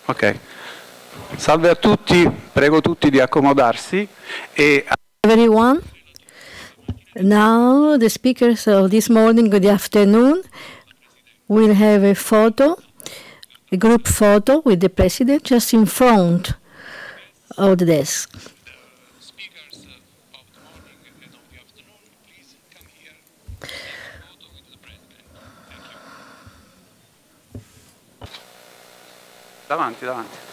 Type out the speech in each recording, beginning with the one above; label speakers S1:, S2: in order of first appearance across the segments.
S1: Ok. Salve a tutti, prego tutti di accomodarsi.
S2: Everyone, now the speakers of this morning, good afternoon, will have a photo, a group photo with the President just in front of the desk.
S1: Davanti, davanti.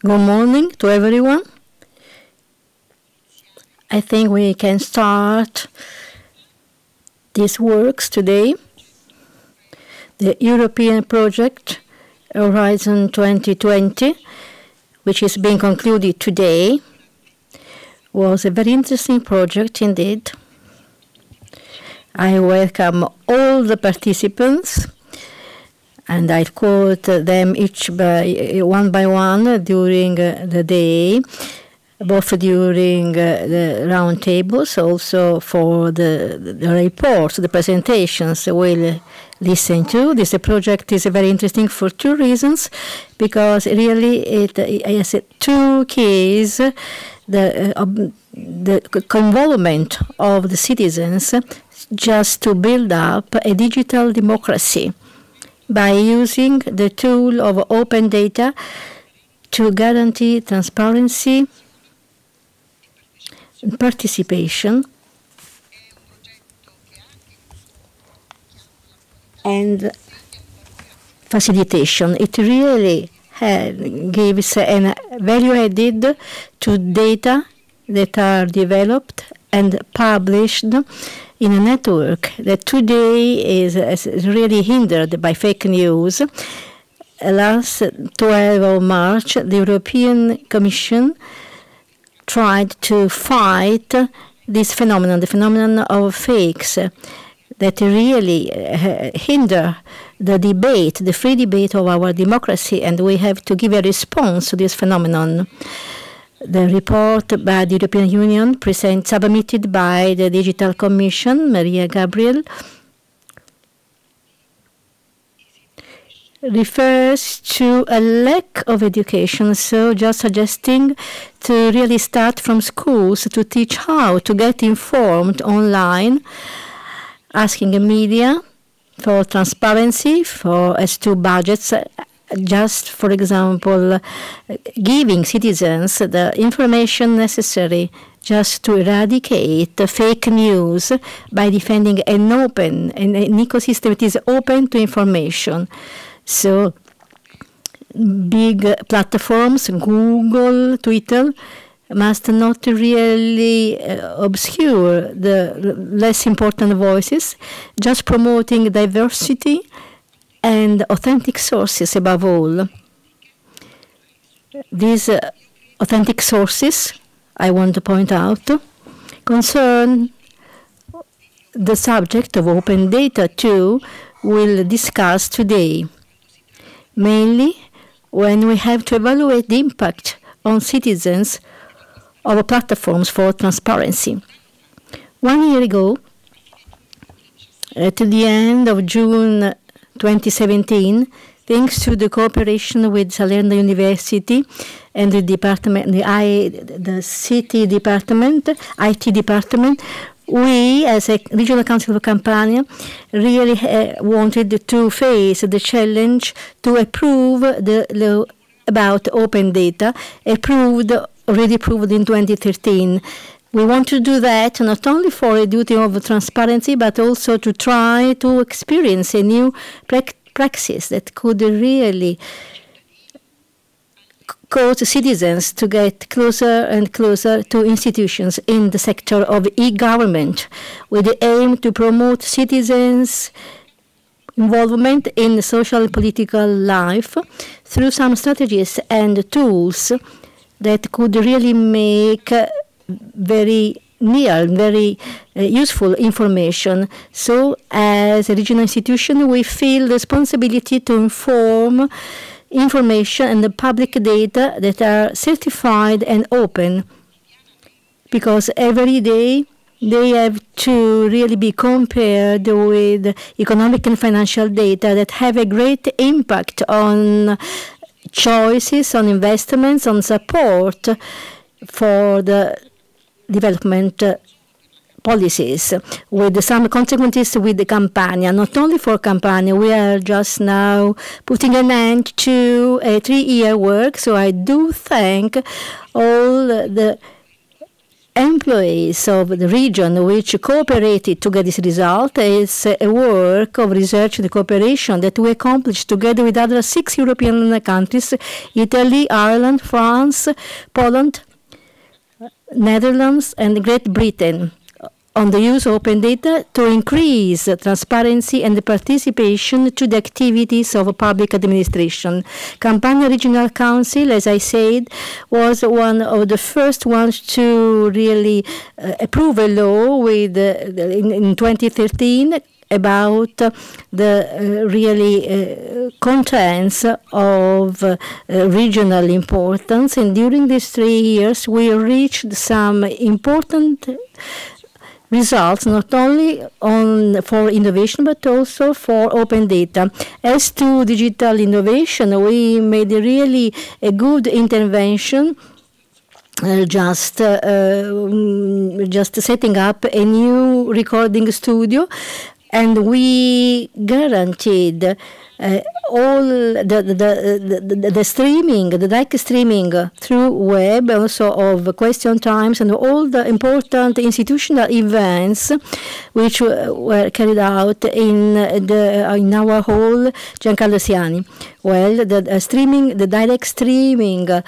S2: Good morning to everyone. I think we can start these works today. The European project Horizon 2020, which is being concluded today, was a very interesting project indeed. I welcome all the participants, and I quote them each one by one during the day, both during the round tables, also for the reports, the presentations we'll listen to. This project is very interesting for two reasons, because really it has two keys. The the involvement of the citizens just to build up a digital democracy by using the tool of open data to guarantee transparency and participation and facilitation. It really gives an value added to data that are developed and published in a network that today is really hindered by fake news. Last 12 of March, the European Commission tried to fight this phenomenon, the phenomenon of fakes, that really hinder the debate, the free debate of our democracy, and we have to give a response to this phenomenon. The report by the European Union submitted by the Digital Commission, Maria Gabriel, refers to a lack of education, so just suggesting to really start from schools to teach how to get informed online, asking the media for transparency, as to budgets, just, for example, giving citizens the information necessary just to eradicate the fake news by defending an ecosystem that is open to information. So big platforms, Google, Twitter, must not really obscure the less important voices, just promoting diversity and authentic sources above all. These authentic sources, I want to point out, concern the subject of open data too, we'll discuss today, mainly when we have to evaluate the impact on citizens of platforms for transparency. 1 year ago, at the end of June 2017, thanks to the cooperation with Salerno University and the department, the city department, IT department, we, as a Regional Council of Campania, really wanted to face the challenge to approve the law about open data, already approved in 2013. We want to do that not only for a duty of transparency, but also to try to experience a new praxis that could really cause citizens to get closer and closer to institutions in the sector of e-government, with the aim to promote citizens' involvement in the social and political life through some strategies and tools that could really make very near, very useful information. So as a regional institution, we feel the responsibility to inform information and the public data that are certified and open, because every day they have to really be compared with economic and financial data that have a great impact on choices, on investments, on support for the development policies, with some consequences with the Campania. Not only for Campania, we are just now putting an end to a 3-year work, so I do thank all the employees of the region which cooperated to get this result. It's a work of research and cooperation that we accomplished together with other 6 European countries: Italy, Ireland, France, Poland, Netherlands, and Great Britain, on the use of open data to increase transparency and participation to the activities of public administration. Campania Regional Council, as I said, was one of the first ones to really approve a law with in 2013 about the really contents of regional importance. And during these 3 years, we reached some important results, not only for innovation, but also for open data. As to digital innovation, we made really a good intervention just setting up a new recording studio, and we guaranteed all the streaming, the direct streaming through web, also of question times and all the important institutional events which were carried out in our hall, Giancarlo Siani. Well, the direct streaming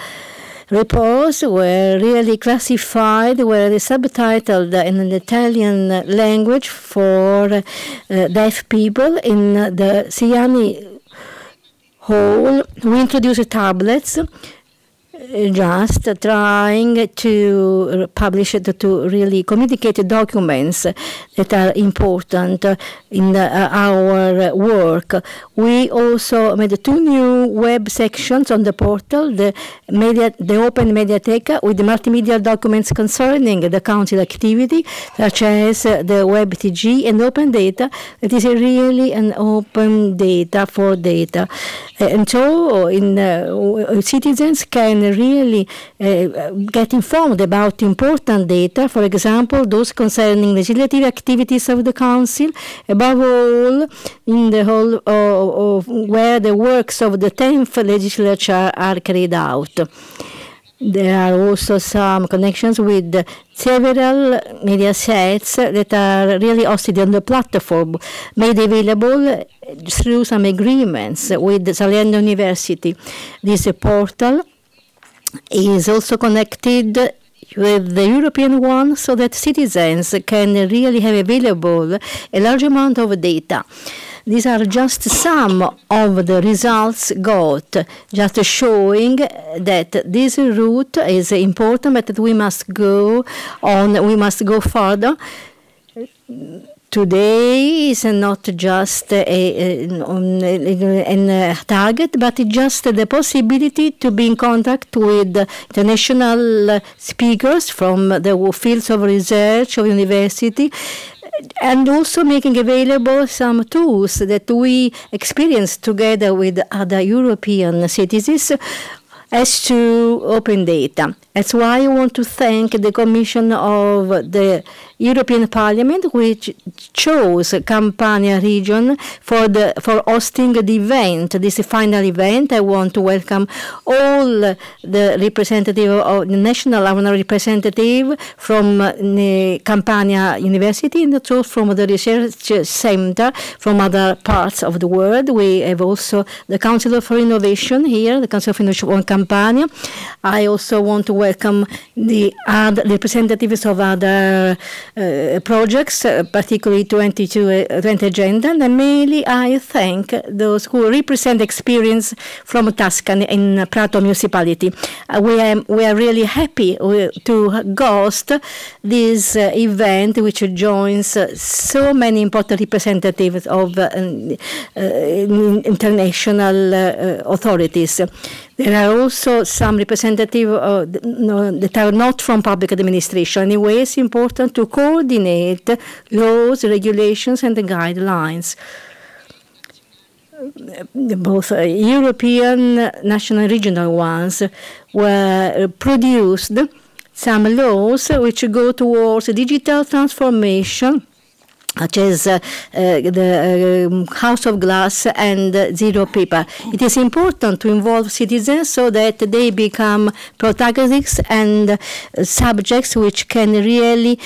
S2: reports were really classified, were subtitled in an Italian language for deaf people in the Siani Hall. We introduced tablets, just trying to publish to really communicate documents that are important in our work. We also made 2 new web sections on the portal, the Open Mediateca with the multimedia documents concerning the Council activity, such as the WebTG and Open Data. It is really an open data for data. And so citizens can really get informed about important data, for example, those concerning legislative activities of the Council, above all in the whole where the works of the 10th legislature are carried out. There are also some connections with several media sets that are really hosted on the platform, made available through some agreements with Salerno University. This portal is also connected with the European one, so that citizens can really have available a large amount of data. These are just some of the results got, just showing that this route is important, but that we must go on, we must go further. Today is not just a target, but just the possibility to be in contact with international speakers from the fields of research of university, and also making available some tools that we experience together with other European citizens as to open data. That's why I want to thank the Commission of the European Parliament, which chose Campania region for hosting the event, this final event. I want to welcome all the representative of the national representative from Campania University, and also from the research center from other parts of the world. We have also the Council for Innovation here, the Council of Innovation on Campania. I also want to welcome the other representatives of other projects, particularly 20 Agenda, and mainly I thank those who represent experience from Tuscany in Prato municipality. We are really happy to host this event, which joins so many important representatives of international authorities. There are also some representatives that are not from public administration. Anyway, it's important to coordinate laws, regulations, and the guidelines. Both European, national, and regional ones were produced. Some laws which go towards digital transformation, such as the House of Glass and Zero Paper. It is important to involve citizens so that they become protagonists and subjects which can really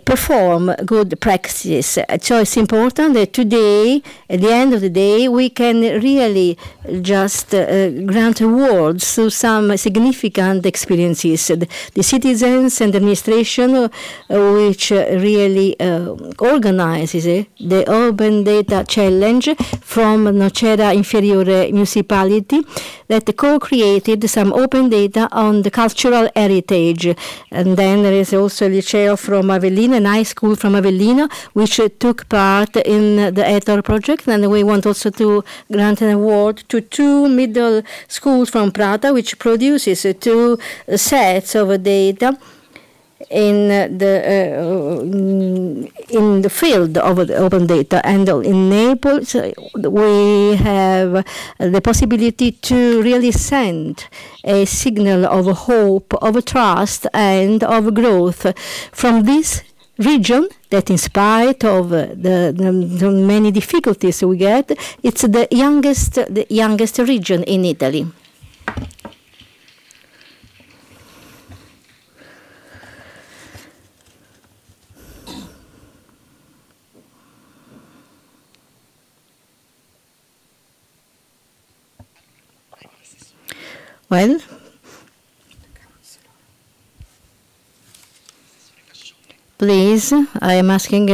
S2: perform good practices. So it's important that today, at the end of the day, we can really just grant awards to some significant experiences. The citizens and the administration which really organizes the Open Data Challenge from Nocera Inferiore Municipality that co-created some open data on the cultural heritage. And then there is also a liceo from Avellino, an high school from Avellino, which took part in the ETHOR project. And we want also to grant an award to 2 middle schools from Prato, which produces 2 sets of data in the field of open data. And in Naples, we have the possibility to really send a signal of hope, of trust, and of growth from this region that, in spite of the many difficulties we get, it's the youngest region in Italy. Well, please, I am asking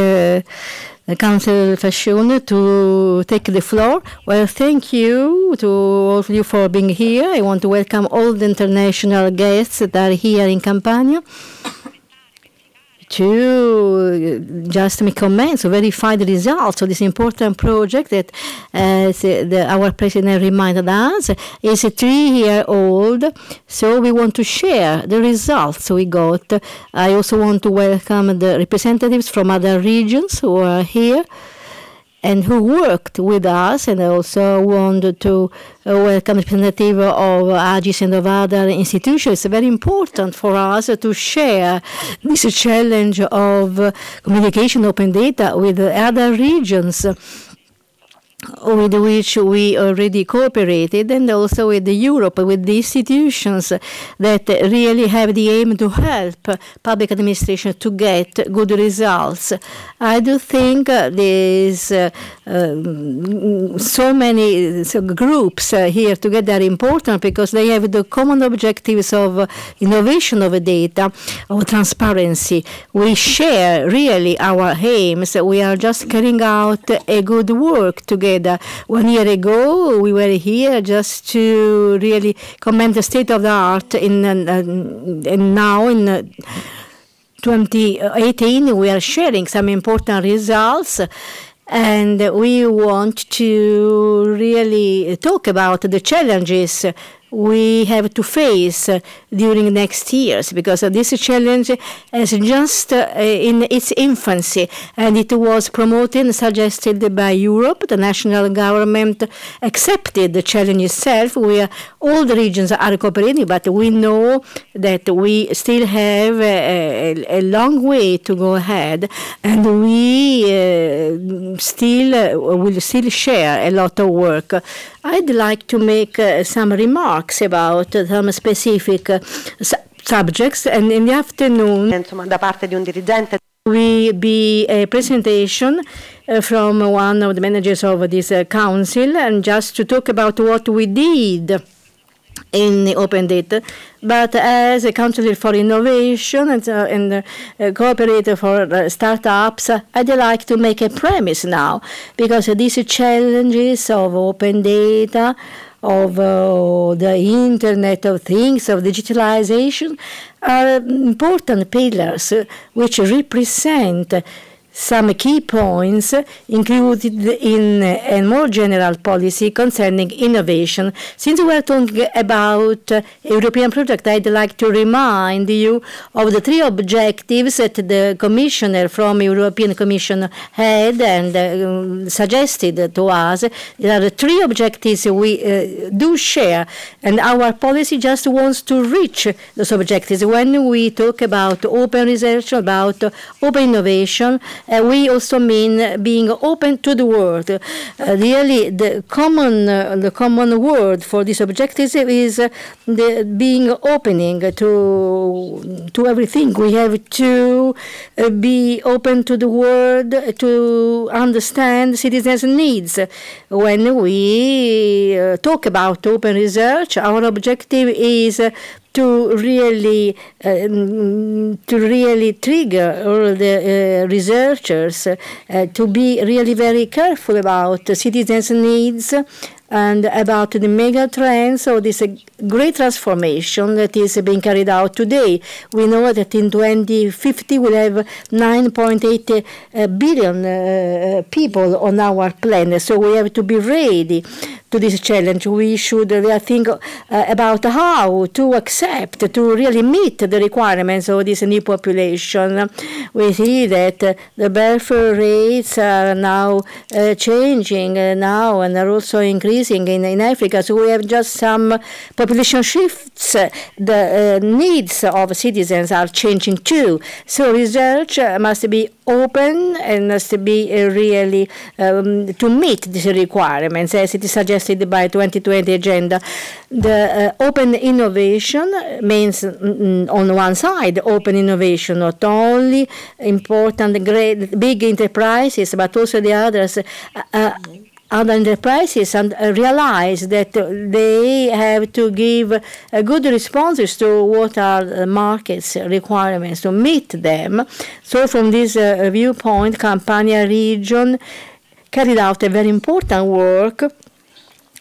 S2: Councillor Fascione to take the floor. Well, thank you to all of you for being here. I want to welcome all the international guests that are here in Campania to just make comments or verify the results of this important project that, as our president reminded us, is a 3-year-old. So we want to share the results we got. I also want to welcome the representatives from other regions who are here and who worked with us, and I also wanted to welcome representative of AGIS and of other institutions. It's very important for us to share this challenge of communication open data with other regions with which we already cooperated, and also with Europe, with the institutions that really have the aim to help public administration to get good results. I do think there's so many groups here together are important because they have the common objectives of innovation of data, of transparency. We share really our aims. We are just carrying out a good work together. 1 year ago, we were here just to really comment the state of the art, and now in 2018, we are sharing some important results. And we want to really talk about the challenges we have to face during next years, because this challenge is just in its infancy, and it was promoted and suggested by Europe. The national government accepted the challenge itself, where all the regions are cooperating, but we know that we still have a long way to go ahead, and we will still share a lot of work. I'd like to make some remarks about some specific subjects, and in the afternoon
S3: da parte di un dirigente
S2: will be a presentation from one of the managers of this council, and just to talk about what we did in open data. But as a counselor for innovation and cooperator for startups, I'd like to make a premise now, because these challenges of open data, of the Internet of Things, of digitalization, are important pillars which represent some key points included in a more general policy concerning innovation. Since we are talking about a European project, I'd like to remind you of the 3 objectives that the commissioner from European Commission had and suggested to us. There are 3 objectives we do share, and our policy just wants to reach those objectives. When we talk about open research, about open innovation, we also mean being open to the world. Really, the common word for this objective is the being opening to everything. We have to be open to the world, to understand citizens' needs. When we talk about open research, our objective is to really trigger all the researchers to be really very careful about citizens' needs and about the mega trends of this great transformation that is being carried out today. We know that in 2050 we'll have 9.8 billion people on our planet, so we have to be ready to this challenge. We should think about how to accept, to really meet the requirements of this new population. We see that the birth rates are now changing now and are also increasing in Africa. So we have just some population shifts. The needs of citizens are changing too. So research must be open and must be really to meet these requirements as it is suggested by 2020 agenda. The open innovation means on one side open innovation, not only important great big enterprises but also the others other enterprises and realize that they have to give good responses to what are the market's requirements to meet them. So from this viewpoint, Campania region carried out a very important work.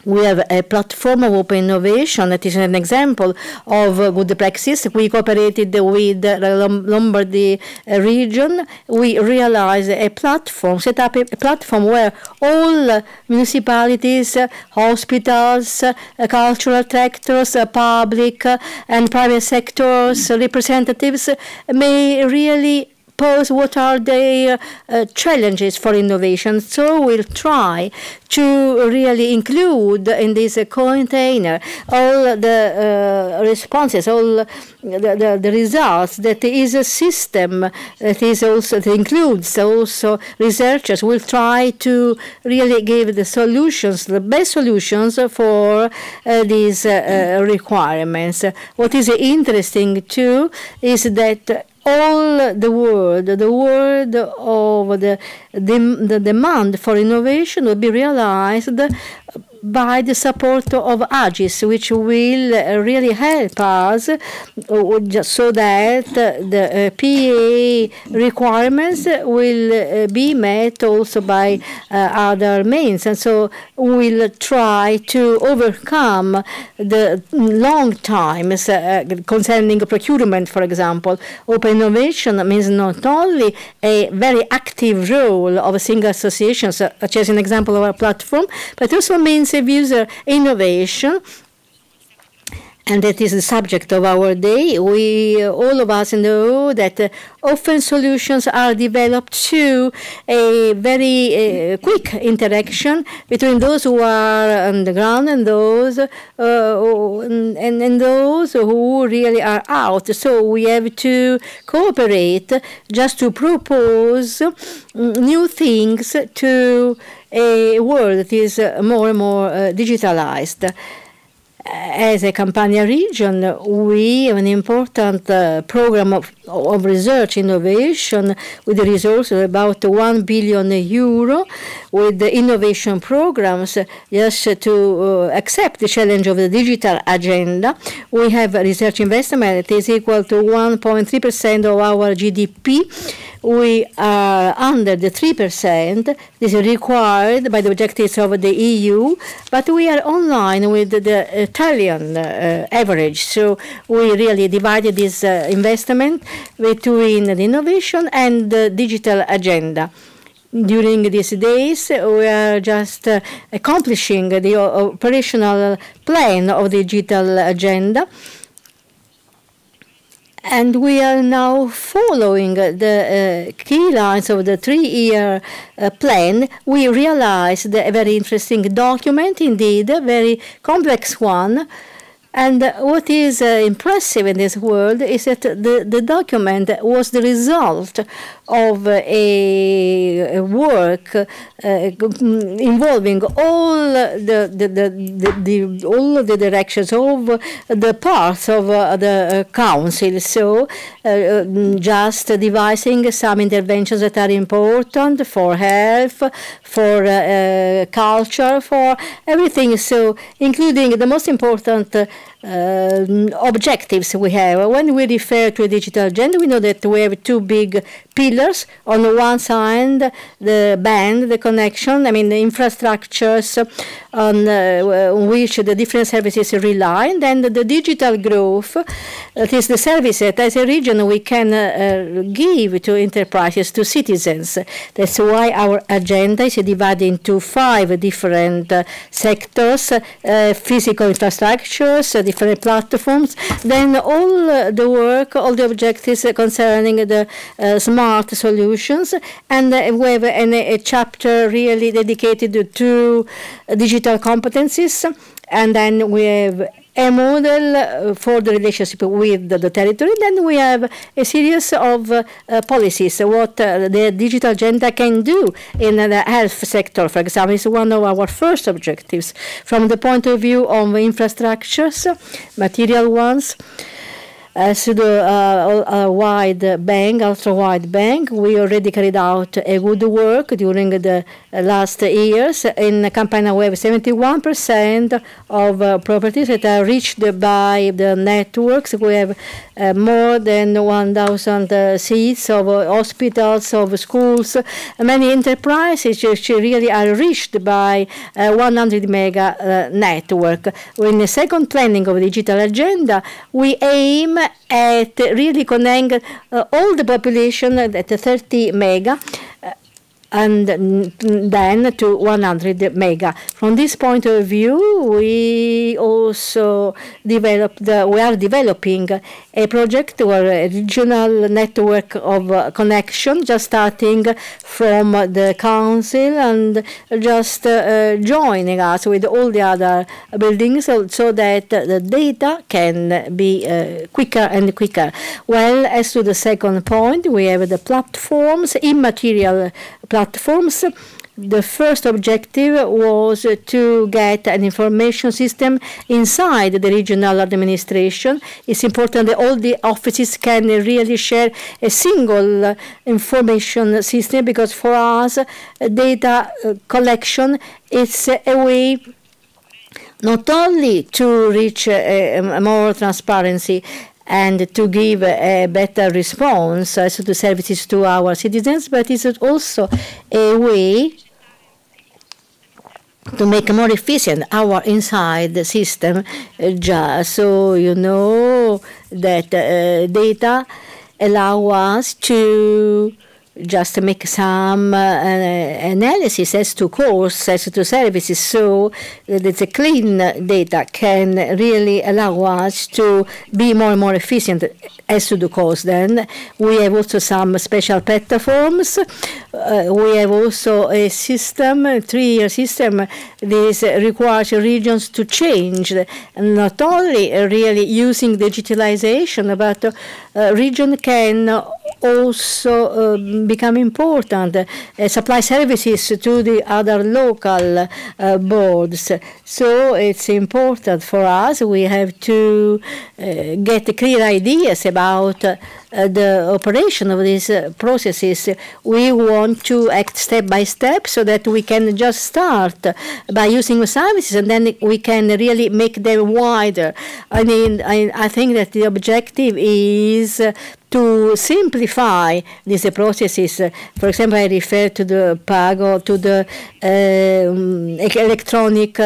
S2: We have a platform of open innovation that is an example of good practice. We cooperated with the Lombardy region. We realized a platform, set up a platform where all municipalities, hospitals, cultural sectors, public and private sectors, representatives may really pose what are their challenges for innovation. So we'll try to really include in this container all the responses, all the results. That is a system that is also that includes also researchers. Will try to really give the solutions, the best solutions for these requirements. What is interesting too is that all the world of the demand for innovation will be realized by the support of AGIS, which will really help us so that the PA requirements will be met also by other means. And so we'll try to overcome the long times concerning procurement, for example. Open innovation means not only a very active role of single associations, such as an example of our platform, but also means user innovation, and that is the subject of our day. We, all of us know that often solutions are developed through a very quick interaction between those who are on the ground and those and those who really are out. So we have to cooperate just to propose new things to a world that is more and more digitalized. As a Campania region, we have an important program of research innovation with the resources of about 1 billion euro with the innovation programs just to accept the challenge of the digital agenda. We have a research investment that is equal to 1.3% of our GDP. We are under the 3%. This is required by the objectives of the EU, but we are online with the Italian average. So we really divided this investment between the innovation and the digital agenda. During these days, we are just accomplishing the operational plan of the digital agenda. And we are now following the key lines of the 3-year plan. We realized a very interesting document, indeed, a very complex one. And what is impressive in this world is that the document was the result of a work involving all all of the directions of the parts of the council. So just devising some interventions that are important for health, for culture, for everything. So including the most important objectives we have. When we refer to a digital agenda, we know that we have two big pillars. On the one side, the band, the connection, I mean the infrastructures on which the different services rely, and then the digital growth, that is the service that as a region we can give to enterprises, to citizens. That's why our agenda is divided into 5 different sectors, physical infrastructures, different platforms, then all the work, all the objectives concerning the smart solutions, and we have a chapter really dedicated to digital competencies, and then we have a model for the relationship with the territory. Then we have a series of policies, what the digital agenda can do in the health sector, for example, is one of our first objectives. From the point of view of infrastructures, material ones, as to the wide bank, ultra-wide bank, we already carried out a good work during the last years. In Campania, we have 71% of properties that are reached by the networks. We have more than 1,000 seats of hospitals, of schools. Many enterprises which really are reached by 100 mega network. In the second planning of the digital agenda, we aim at really connecting all the population at 30 mega and then to 100 mega. From this point of view, we also we are developing a project or a regional network of connection, just starting from the council and just joining us with all the other buildings so that the data can be quicker and quicker. Well, as to the second point, we have the platforms, immaterial platforms. The first objective was to get an information system inside the regional administration. It's important that all the offices can really share a single information system, because for us, data collection is a way not only to reach more transparency and to give a better response to the services to our citizens, but it's also a way to make more efficient our inside system, just so you know that data allow us to just make some analysis as to costs, as to services, so that the clean data can really allow us to be more and more efficient as to the cost. Then we have also some special platforms. We have also a system, a 3-year system. This requires regions to change, not only really using digitalization, but region can also become important, supply services to the other local boards. So it's important for us. We have to get clear ideas about the operation of these processes. We want to act step by step so that we can just start by using services, and then we can really make them wider. I mean, I think that the objective is to simplify these processes. For example, I refer to the Pago, to the electronic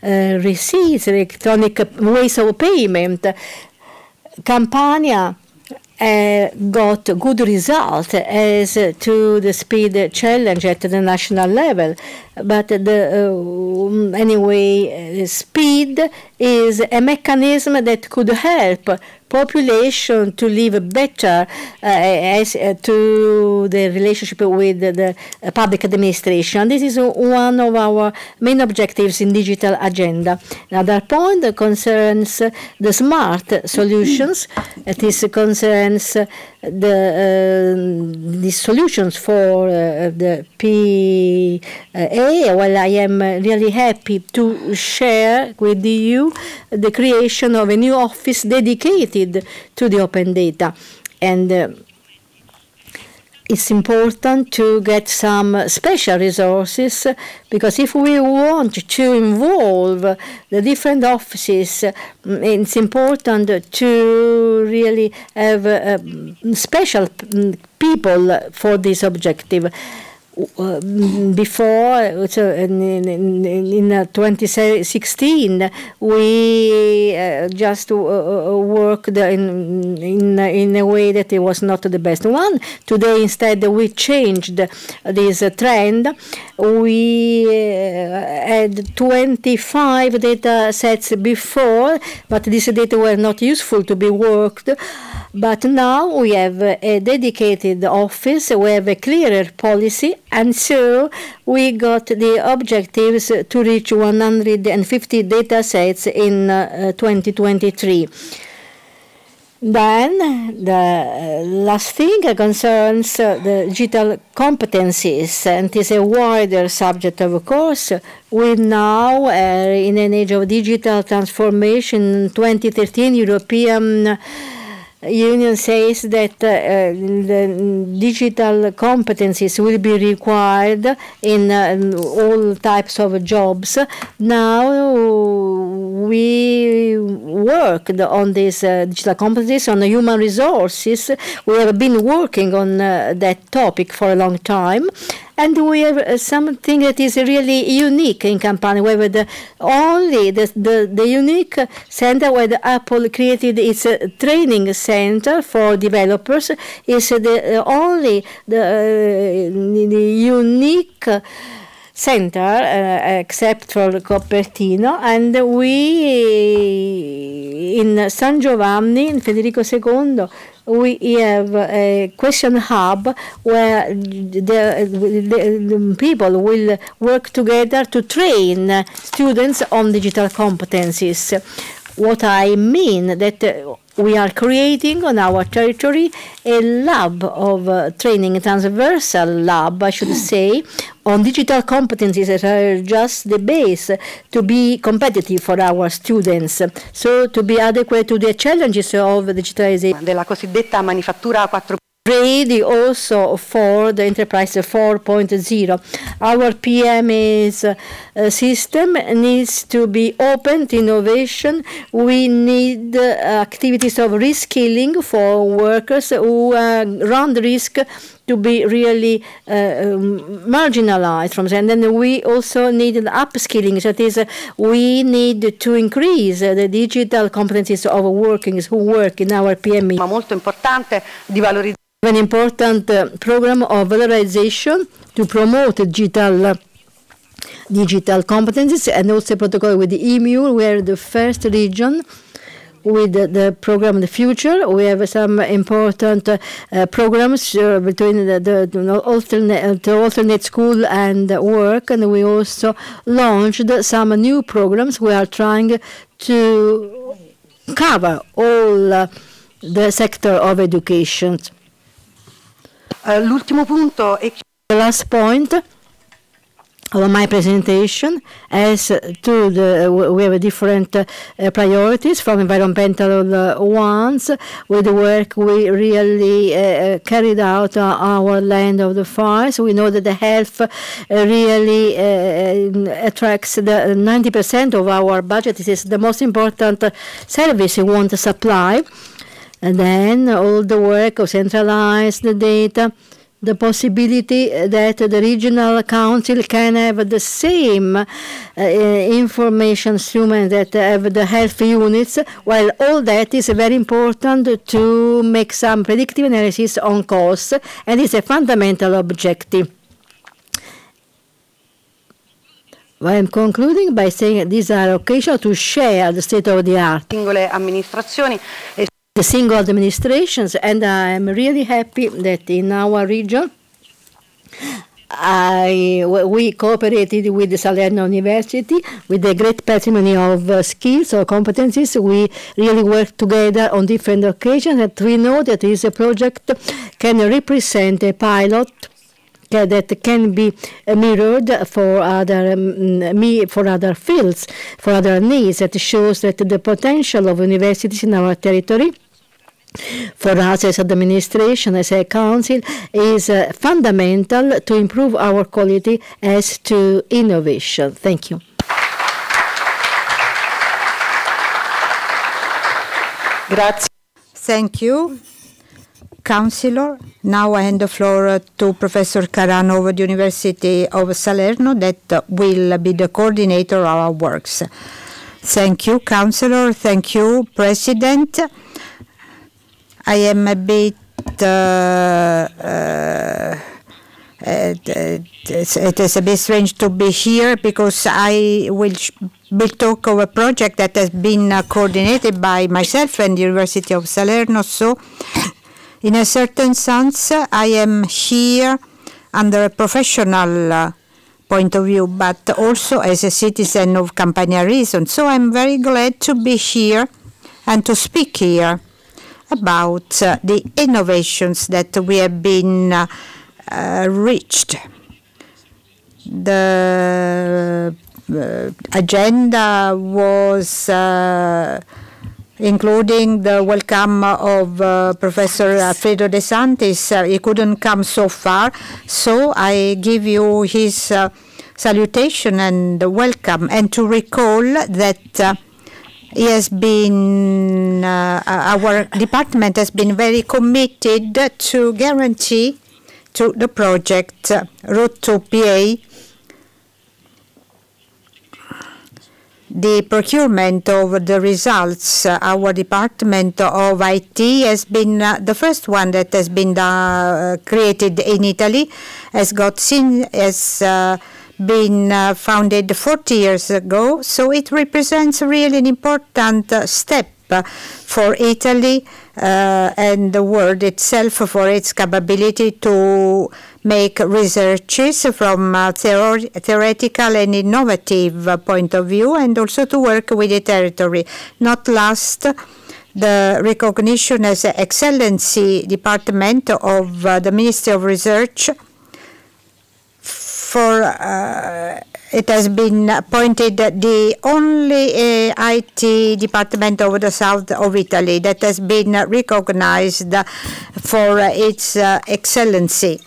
S2: receipts, electronic ways of payment. Campania got good result as to the speed challenge at the national level, but anyway, speed is a mechanism that could help population to live better as to the relationship with the public administration. This is one of our main objectives in digital agenda. Another point concerns the smart solutions. This concerns the solutions for the PA. Well, I am really happy to share with you the creation of a new office dedicated to the open data. And it's important to get some special resources, because if we want to involve the different offices, it's important to really have special people for this objective. Before, so in 2016, we just worked in a way that it was not the best one. Today, instead, we changed this trend. We had 25 data sets before, but these data were not useful to be worked. But now we have a dedicated office, we have a clearer policy, and so we got the objectives to reach 150 data sets in 2023. Then the last thing concerns the digital competencies, and is a wider subject, of course. We now are in an age of digital transformation. 2013 European Union says that the digital competencies will be required in all types of jobs. Now we worked on these digital competencies, on the human resources. We have been working on that topic for a long time. And we have something that is really unique in Campania. We have the unique center where the Apple created its training center for developers. It's the unique center, except for Cupertino, and we in San Giovanni, in Federico II, we have a question hub where the people will work together to train students on digital competencies. What I mean that we are creating on our territory a lab of training, a transversal lab, I should say, on digital competencies that are just the base to be competitive for our students, so to be adequate to the challenges of digitalization.
S3: Della cosiddetta manifattura 4.0.
S2: Ready also for the Enterprise 4.0. Our PMS system needs to be open to innovation. We need activities of reskilling for workers who run the risk to be really marginalized from them. And then we also need an upskilling. That is, we need to increase the digital competencies of workers who work in our PME.
S3: Ma molto importante di valorizzare.
S2: An important program of valorization to promote digital competencies, and also protocol with the EMU. We are the first region with the program The Future. We have some important programs between the alternate school and work, and we also launched some new programs. We are trying to cover all the sector of education.
S3: L'ultimo punto è
S2: the last point of my presentation as to we have different priorities, from environmental ones, with the work we really carried out our land of the fires. We know that the health really attracts the 90% of our budget. This is the most important service we want to supply. And then all the work of centralized data, the possibility that the regional council can have the same information instruments that have the health units. Well, all that is very important to make some predictive analysis on costs, and it's a fundamental objective. I'm concluding by saying these are occasions to share the state of the art.
S3: Singole amministrazioni.
S2: The single administrations, and I'm really happy that in our region we cooperated with the Salerno University with a great patrimony of skills or competencies. We really worked together on different occasions, and we know that this project can represent a pilot that can be mirrored for other fields, for other needs. That shows that the potential of universities in our territory For us as administration, as a council, is fundamental to improve our quality as to innovation. Thank you.
S3: Grazie.
S4: Thank you, Councillor. Now I hand the floor to Professor Carano of the University of Salerno that will be the coordinator of our works. Thank you, Councillor. Thank you, President. I am a bit it is a bit strange to be here because I will talk of a project that has been coordinated by myself and the University of Salerno. So, in a certain sense, I am here under a professional point of view, but also as a citizen of Campania region. So I'm very glad to be here and to speak here about the innovations that we have been reached. The agenda was including the welcome of Professor Alfredo De Santis. He couldn't come so far, so I give you his salutation and welcome, and to recall that he has been, our department has been very committed to guarantee to the project Route to PA the procurement of the results. Our Department of IT has been the first one that has been created in Italy, has been founded 40 years ago, so it represents really an important step for Italy and the world itself for its capability to make researches from a theoretical and innovative point of view, and also to work with the territory. Not last, the recognition as an excellency department of the Ministry of Research. For it has been appointed the only IT department of the south of Italy that has been recognized for its excellency.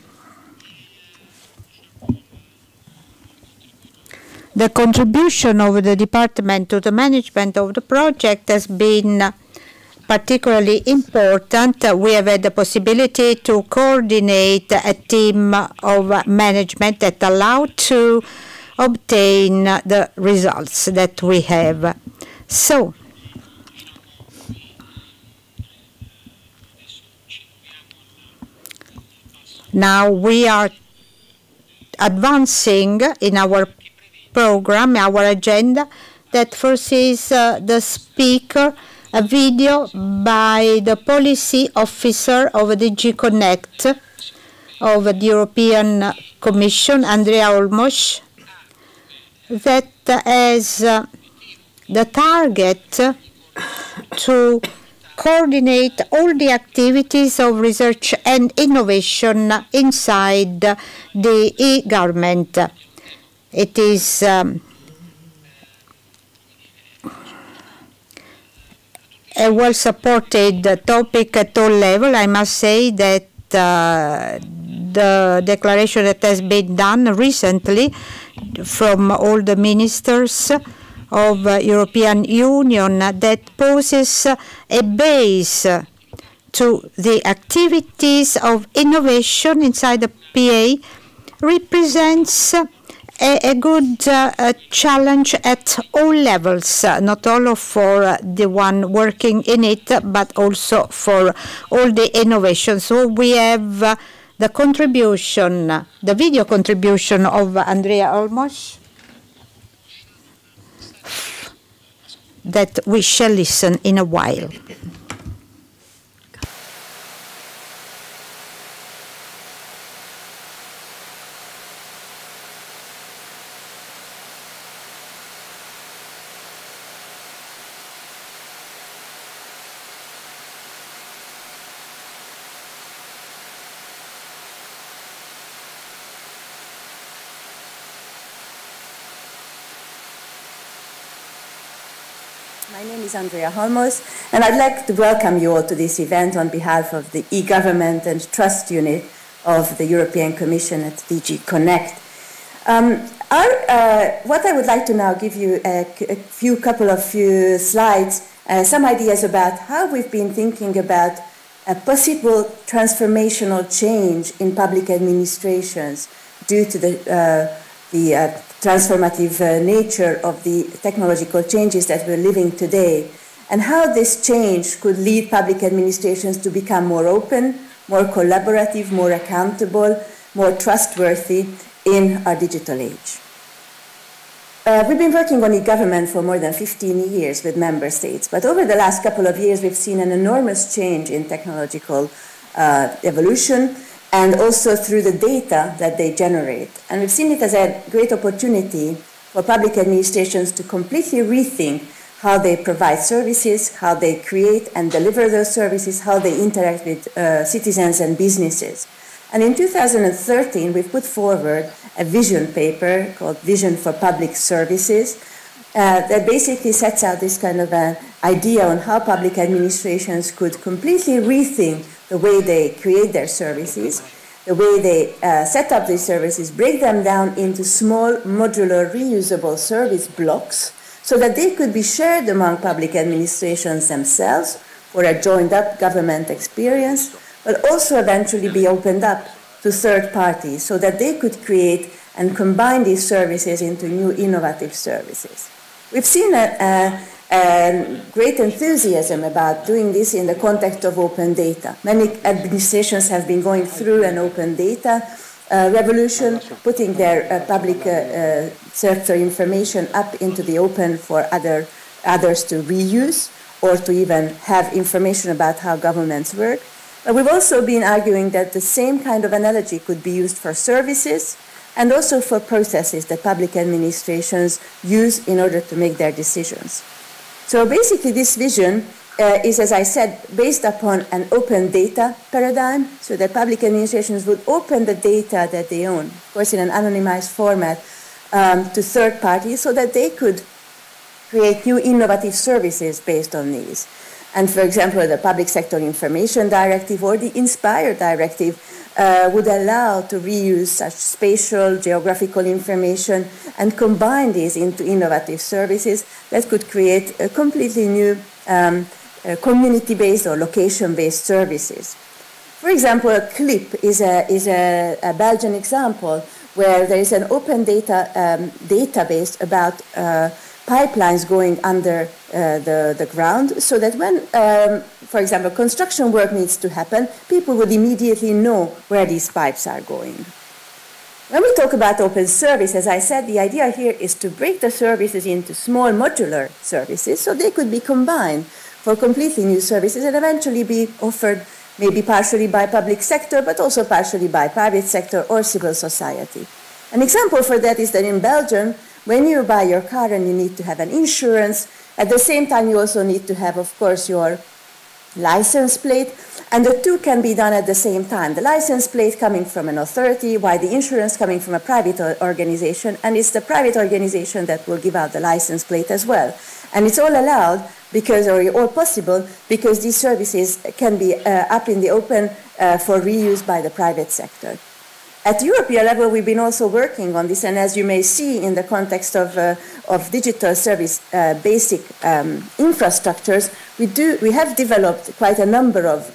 S4: The contribution of the department to the management of the project has been particularly important. We have had the possibility to coordinate a team of management that allowed to obtain the results that we have. So, now we are advancing in our program, our agenda, that foresees the speaker a video by the policy officer of DG Connect of the European Commission, Andrea Olmos, that has the target to coordinate all the activities of research and innovation inside the e-government. It is a well-supported topic at all levels. I must say that the declaration that has been done recently from all the ministers of European Union that poses a base to the activities of innovation inside the PA represents a good challenge at all levels, not only for the one working in it, but also for all the innovations. So we have the contribution, the video contribution of Andrea Olmos that we shall listen in a while.
S5: My name is Andrea Holmos, and I'd like to welcome you all to this event on behalf of the e-government and trust unit of the European Commission at DG Connect. What I would like to now give you a few slides, some ideas about how we've been thinking about a possible transformational change in public administrations due to the transformative nature of the technological changes that we're living today, and how this change could lead public administrations to become more open, more collaborative, more accountable, more trustworthy in our digital age. We've been working on e-government for more than 15 years with member states, but over the last couple of years we've seen an enormous change in technological evolution, and also through the data that they generate. And we've seen it as a great opportunity for public administrations to completely rethink how they provide services, how they create and deliver those services, how they interact with citizens and businesses. And in 2013, we put forward a vision paper called Vision for Public Services that basically sets out this kind of an idea on how public administrations could completely rethink the way they create their services, the way they set up these services, break them down into small, modular, reusable service blocks so that they could be shared among public administrations themselves for a joined-up government experience, but also eventually be opened up to third parties so that they could create and combine these services into new innovative services. We've seen a great enthusiasm about doing this in the context of open data. Many administrations have been going through an open data revolution, putting their public sector information up into the open for others to reuse or to even have information about how governments work. But we've also been arguing that the same kind of analogy could be used for services and also for processes that public administrations use in order to make their decisions. So basically this vision is, as I said, based upon an open data paradigm, so that public administrations would open the data that they own, of course in an anonymized format, to third parties so that they could create new innovative services based on these. And for example, the Public Sector Information Directive or the Inspire Directive would allow to reuse such spatial, geographical information and combine these into innovative services that could create a completely new community-based or location-based services. For example, a CLIP is a Belgian example where there is an open data database about pipelines going under the ground, so that when, for example, construction work needs to happen, people would immediately know where these pipes are going. When we talk about open service, as I said, the idea here is to break the services into small modular services so they could be combined for completely new services and eventually be offered maybe partially by public sector, but also partially by private sector or civil society. An example for that is that in Belgium, when you buy your car and you need to have an insurance, at the same time you also need to have, of course, your license plate, and the two can be done at the same time. The license plate coming from an authority, while the insurance coming from a private organization, and it's the private organization that will give out the license plate as well. And it's all allowed because, or all possible, because these services can be up in the open for reuse by the private sector. At European level, we've been also working on this, and as you may see in the context of digital service basic infrastructures, we have developed quite a number of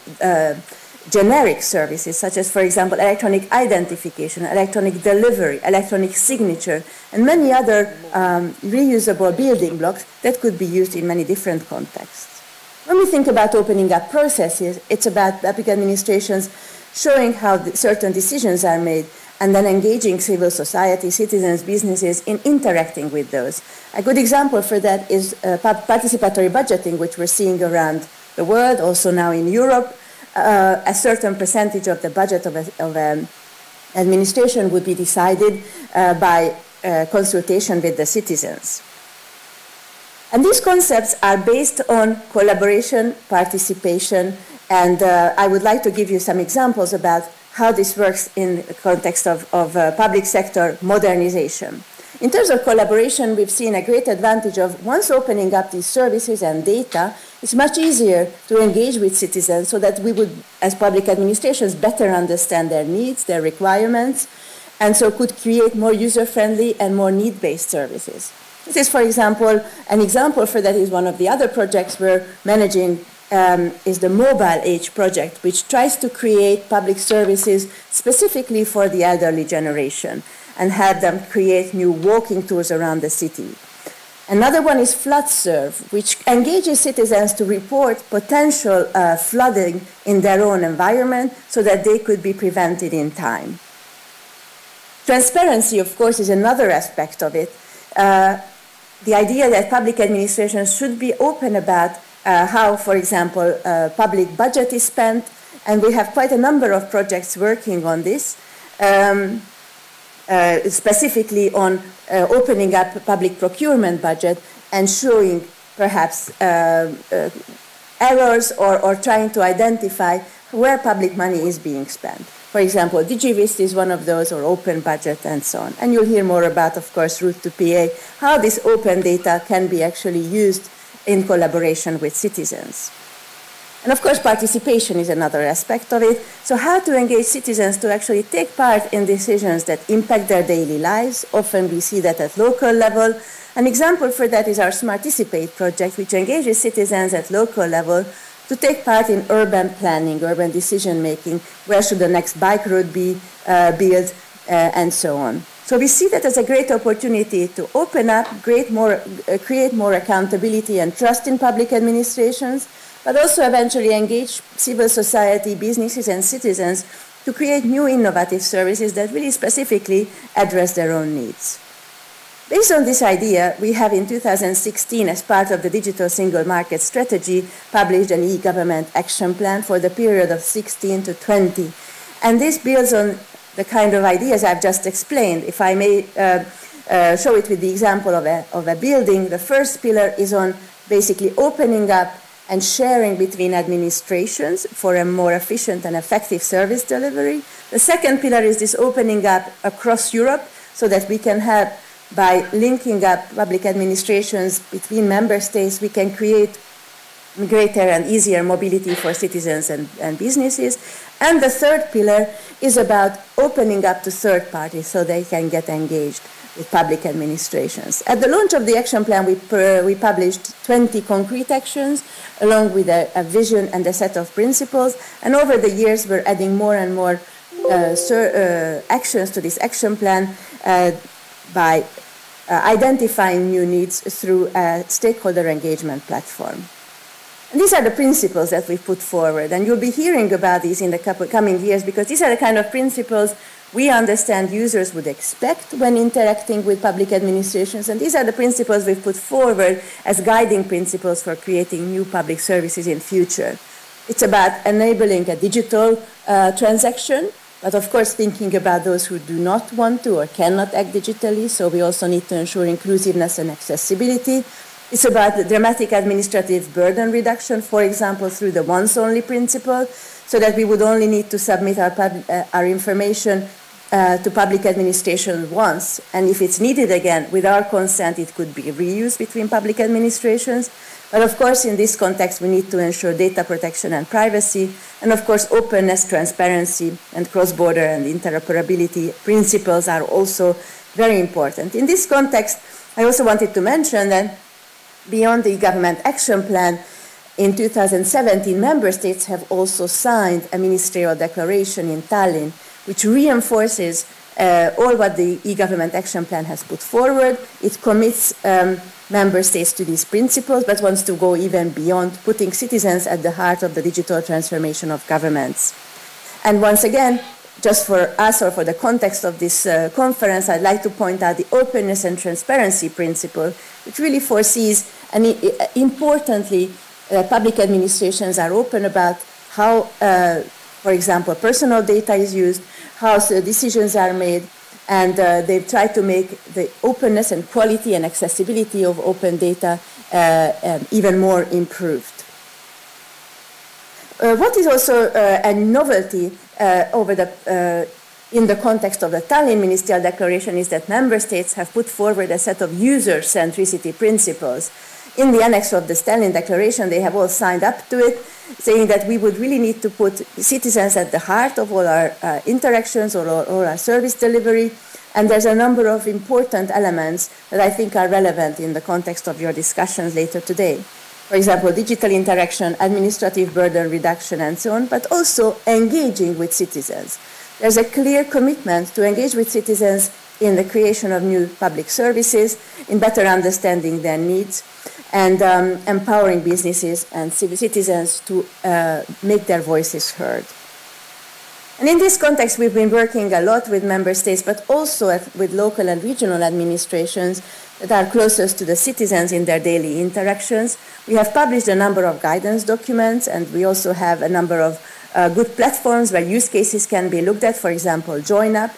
S5: generic services, such as, for example, electronic identification, electronic delivery, electronic signature, and many other reusable building blocks that could be used in many different contexts. When we think about opening up processes, it's about public administrations showing how certain decisions are made, and then engaging civil society, citizens, businesses in interacting with those. A good example for that is participatory budgeting, which we're seeing around the world, also now in Europe. A certain percentage of the budget of an administration would be decided by consultation with the citizens. And these concepts are based on collaboration, participation, and I would like to give you some examples about how this works in the context of public sector modernization. In terms of collaboration, we've seen a great advantage of once opening up these services and data, it's much easier to engage with citizens so that we would, as public administrations, better understand their needs, their requirements, and so could create more user-friendly and more need-based services. This is, for example, an example for that is one of the other projects we're managing is the Mobile Age project, which tries to create public services specifically for the elderly generation and have them create new walking tours around the city. Another one is FloodServe, which engages citizens to report potential flooding in their own environment so that they could be prevented in time. Transparency, of course, is another aspect of it. The idea that public administrations should be open about how, for example, public budget is spent, and we have quite a number of projects working on this. Specifically on opening up public procurement budget and showing perhaps errors or trying to identify where public money is being spent. For example, DigiVist is one of those, or open budget and so on. And you'll hear more about, of course, Route to PA, how this open data can be actually used in collaboration with citizens. And of course, participation is another aspect of it. So how to engage citizens to actually take part in decisions that impact their daily lives. Often we see that at local level. An example for that is our Smarticipate project, which engages citizens at local level to take part in urban planning, urban decision making, where should the next bike road be built, and so on. So we see that as a great opportunity to open up, create more accountability and trust in public administrations, but also eventually engage civil society, businesses, and citizens to create new innovative services that really specifically address their own needs. Based on this idea, we have in 2016, as part of the Digital Single Market Strategy, published an e-government action plan for the period of 16 to 20. And this builds on the kind of ideas I've just explained. If I may show it with the example of a building, the first pillar is on basically opening up and sharing between administrations for a more efficient and effective service delivery. The second pillar is this opening up across Europe so that we can have, by linking up public administrations between member states, we can create greater and easier mobility for citizens and businesses. And the third pillar is about opening up to third parties so they can get engaged with public administrations. At the launch of the action plan, we published 20 concrete actions along with a vision and a set of principles. And over the years, we're adding more and more actions to this action plan by identifying new needs through a stakeholder engagement platform. And these are the principles that we put forward. And you'll be hearing about these in the coming years because these are the kind of principles we understand users would expect when interacting with public administrations. And these are the principles we've put forward as guiding principles for creating new public services in future. It's about enabling a digital transaction, but of course thinking about those who do not want to or cannot act digitally. So we also need to ensure inclusiveness and accessibility. It's about the dramatic administrative burden reduction, for example, through the once-only principle, so that we would only need to submit our information to public administration once. And if it's needed again, with our consent, it could be reused between public administrations. But of course, in this context, we need to ensure data protection and privacy, and of course, openness, transparency, and cross-border and interoperability principles are also very important. In this context, I also wanted to mention that beyond the government action plan, in 2017, member states have also signed a ministerial declaration in Tallinn, which reinforces all what the e-government action plan has put forward. It commits member states to these principles, but wants to go even beyond, putting citizens at the heart of the digital transformation of governments. And once again, just for us or for the context of this conference, I'd like to point out the openness and transparency principle, which really foresees, and importantly, public administrations are open about how, for example, personal data is used, how decisions are made, and they've tried to make the openness and quality and accessibility of open data even more improved. What is also a novelty over the in the context of the Tallinn Ministerial Declaration is that member states have put forward a set of user centricity principles. In the annex of the Tallinn Declaration, they have all signed up to it, saying that we would really need to put citizens at the heart of all our interactions or all our service delivery. And there's a number of important elements that I think are relevant in the context of your discussions later today. For example, digital interaction, administrative burden reduction, and so on, but also engaging with citizens. There's a clear commitment to engage with citizens in the creation of new public services, in better understanding their needs, and empowering businesses and citizens to make their voices heard. And in this context, we've been working a lot with member states, but also with local and regional administrations that are closest to the citizens in their daily interactions. We have published a number of guidance documents, and we also have a number of good platforms where use cases can be looked at, for example, JoinUp.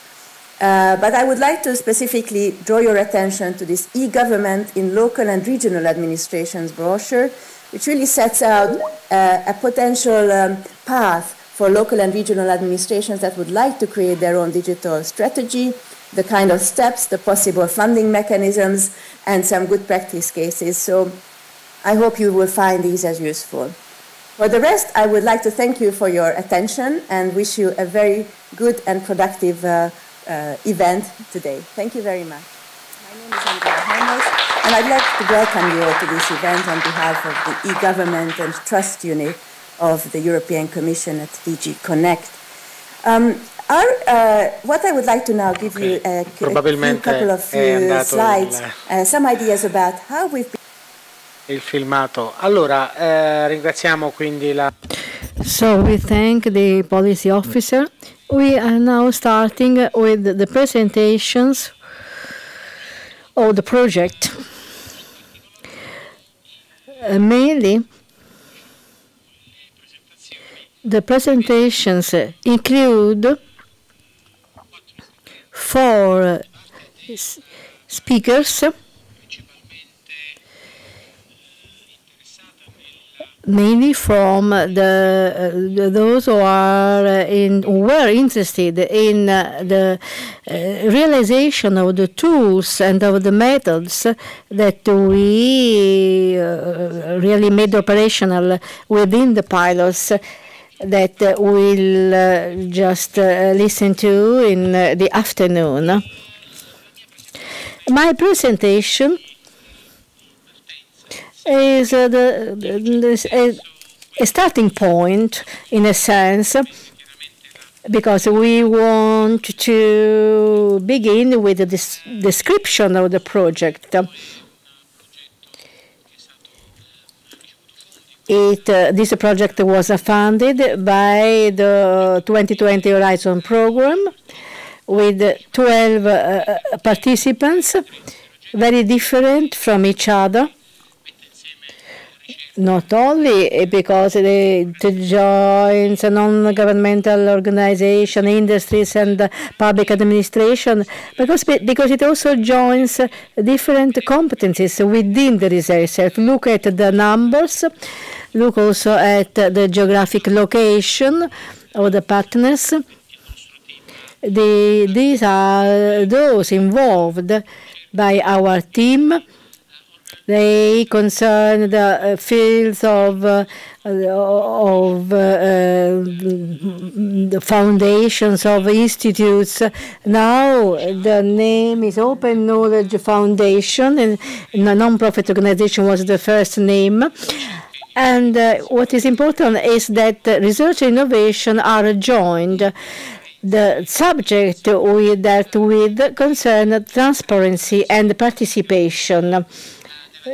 S5: But I would like to specifically draw your attention to this e-government in local and regional administrations brochure, which really sets out a potential path for local and regional administrations that would like to create their own digital strategy, the kind of steps, the possible funding mechanisms, and some good practice cases. So I hope you will find these as useful. For the rest, I would like to thank you for your attention and wish you a very good and productive event today. Thank you very much. My name is Andrea Helmos, and I'd like to welcome you all to this event on behalf of the e-government and trust unit of the European Commission at DG Connect. What I would like to now give you a couple of slides, some ideas about how we've been.
S6: Il filmato. Allora, ringraziamo quindi la.
S2: So we thank the policy officer. We are now starting with the presentations of the project. Mainly, the presentations include 4 speakers, mainly from those who were interested in the realization of the tools and of the methods that we really made operational within the pilots that we'll just listen to in the afternoon. My presentation is a starting point, in a sense, because we want to begin with the description of the project. This project was funded by the 2020 Horizon program with 12 participants, very different from each other. Not only because it joins a non-governmental organization, industries, and public administration, because it also joins different competencies within the research. Look at the numbers, look also at the geographic location of the partners. These are those involved by our team. They concern the fields of the foundations of institutes. Now the name is Open Knowledge Foundation, and a non-profit organization was the first name. And what is important is that research and innovation are joined. The subject that concern transparency and participation.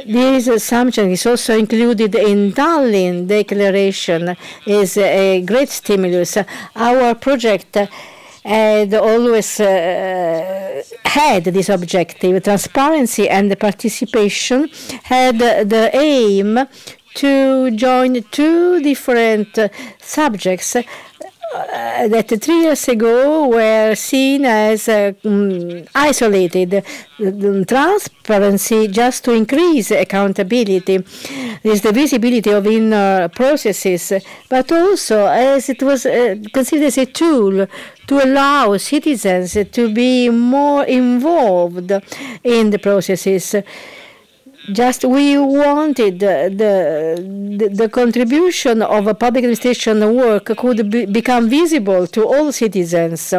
S2: This assumption is also included in Tallinn Declaration, is a great stimulus. Our project had always had this objective. Transparency and participation had the aim to join 2 different subjects that 3 years ago were seen as isolated. Transparency just to increase accountability, is the visibility of inner processes, but also as it was considered as a tool to allow citizens to be more involved in the processes. Just we wanted the contribution of a public administration work could become visible to all citizens.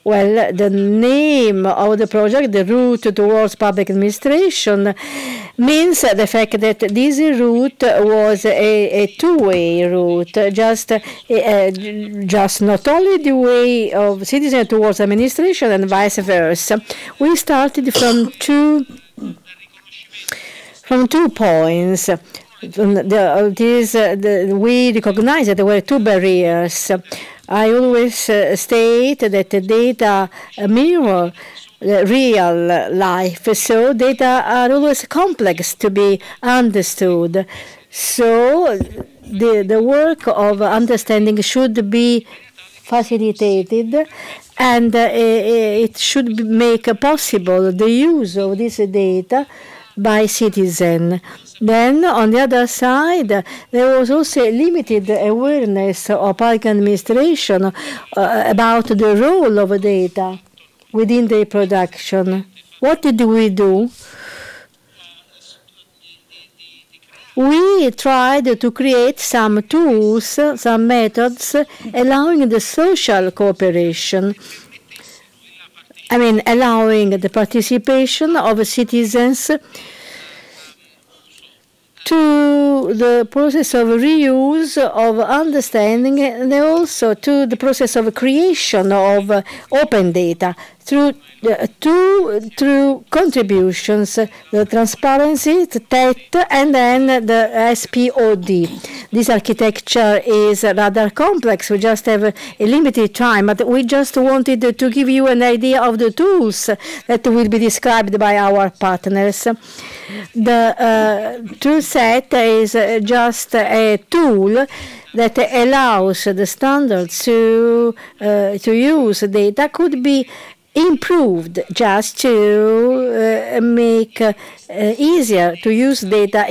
S2: Well, the name of the project, the route towards public administration, means the fact that this route was a two-way route, just not only the way of citizens towards administration and vice versa. We started from two points. We recognize that there were two barriers. I always state that the data mirror real life, so data are always complex to be understood. So the work of understanding should be facilitated, and it should make possible the use of this data by citizens. Then, on the other side, there was also limited awareness of public administration about the role of data within the production. What did we do? We tried to create some tools, some methods, allowing the social cooperation. I mean, allowing the participation of citizens to the process of reuse, of understanding, and also to the process of creation of open data through contributions, the transparency, the TET, and then the SPOD. This architecture is rather complex. We just have a limited time, but we just wanted to give you an idea of the tools that will be described by our partners. The tool set is just a tool that allows the standards to use data could be improved just to make easier to use data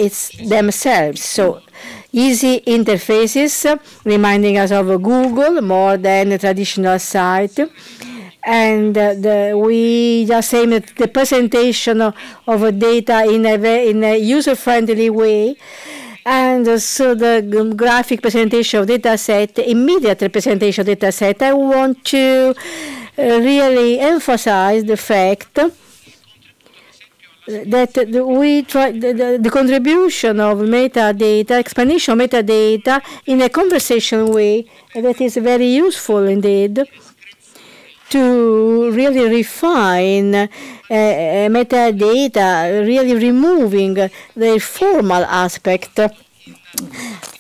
S2: themselves. So easy interfaces, reminding us of Google more than a traditional site. And we just aim at the presentation of data in a user-friendly way. And so the graphic presentation of data set, immediate representation of data set, I want to really emphasize the fact that we try the contribution of metadata, explanation of metadata in a conversation way that is very useful indeed to really refine metadata, really removing the formal aspect,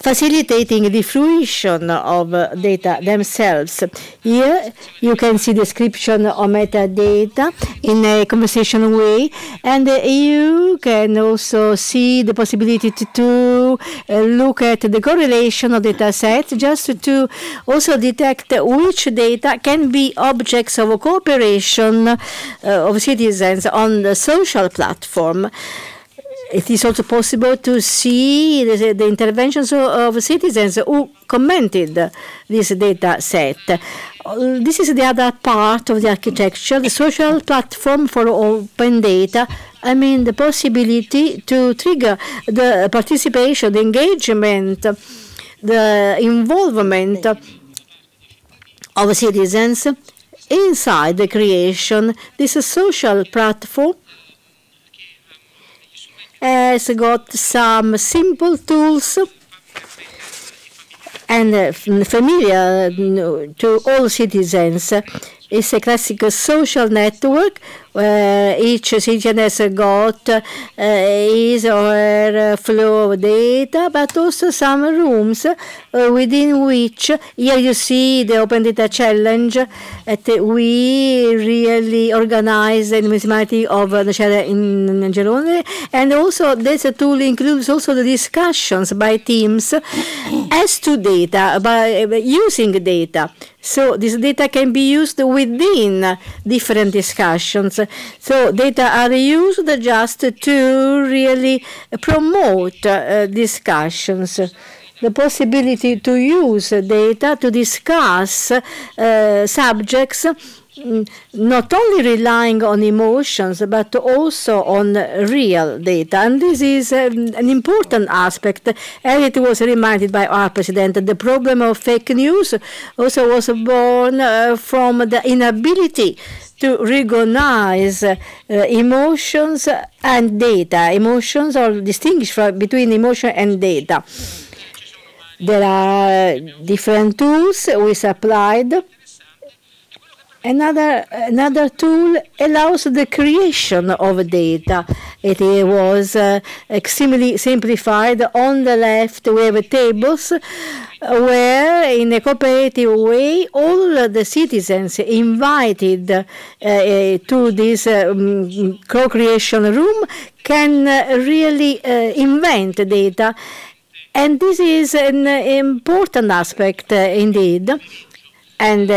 S2: facilitating the fruition of data themselves. Here you can see description of metadata in a conversational way, and you can also see the possibility to look at the correlation of data sets, just to also detect which data can be objects of cooperation of citizens on the social platform. It is also possible to see the interventions of citizens who commented this data set. This is the other part of the architecture, the social platform for open data. I mean, the possibility to trigger the participation, the engagement, the involvement of citizens inside the creation. This social platform has got some simple tools and familiar to all citizens. It's a classic social network where each citizen has got his or her flow of data, but also some rooms within which, here you see the Open Data Challenge that we really organize in the municipality of Nocera in Gerone, and also this tool includes also the discussions by teams as to data, by using data. So this data can be used within different discussions. So data are used just to really promote discussions. the possibility to use data to discuss subjects, not only relying on emotions, but also on real data. And this is an important aspect, as it was reminded by our president. The problem of fake news also was born from the inability to recognize emotions and data. Emotions are distinguished between emotion and data. There are different tools we supplied. Another tool allows the creation of data. It was extremely simplified. On the left, we have tables where, in a cooperative way, all the citizens invited to this co-creation room can really invent data. And this is an important aspect indeed. And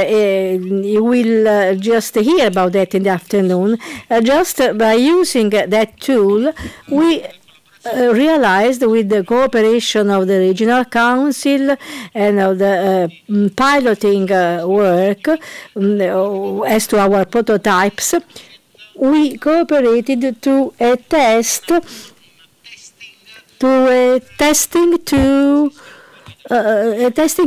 S2: you will just hear about that in the afternoon. Just by using that tool, we realized, with the cooperation of the Regional Council and of the piloting work as to our prototypes, we cooperated to a testing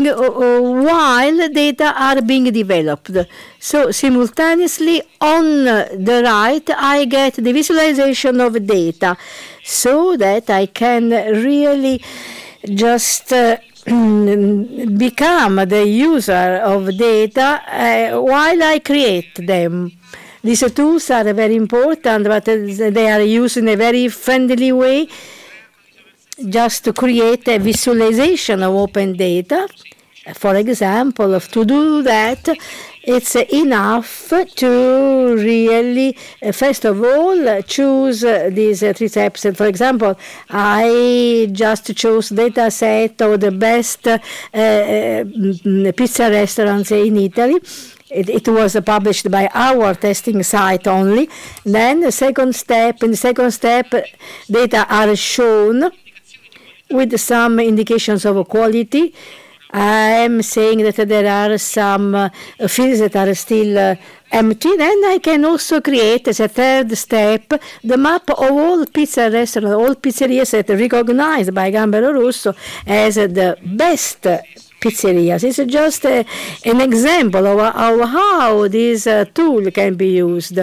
S2: while data are being developed. So simultaneously on the right, I get the visualization of data so that I can really just become the user of data while I create them. These tools are very important, but they are used in a very friendly way, just to create a visualization of open data. For example, to do that, it's enough to really, first of all, choose these 3 steps. For example, I just chose data set of the best pizza restaurants in Italy. It was published by our testing site only. Then in the second step, data are shown with some indications of quality. I am saying that there are some fields that are still empty. Then I can also create, as a third step, the map of all pizza restaurants, all pizzerias that are recognized by Gambero Rosso as the best pizzerias. It's just an example of how this tool can be used.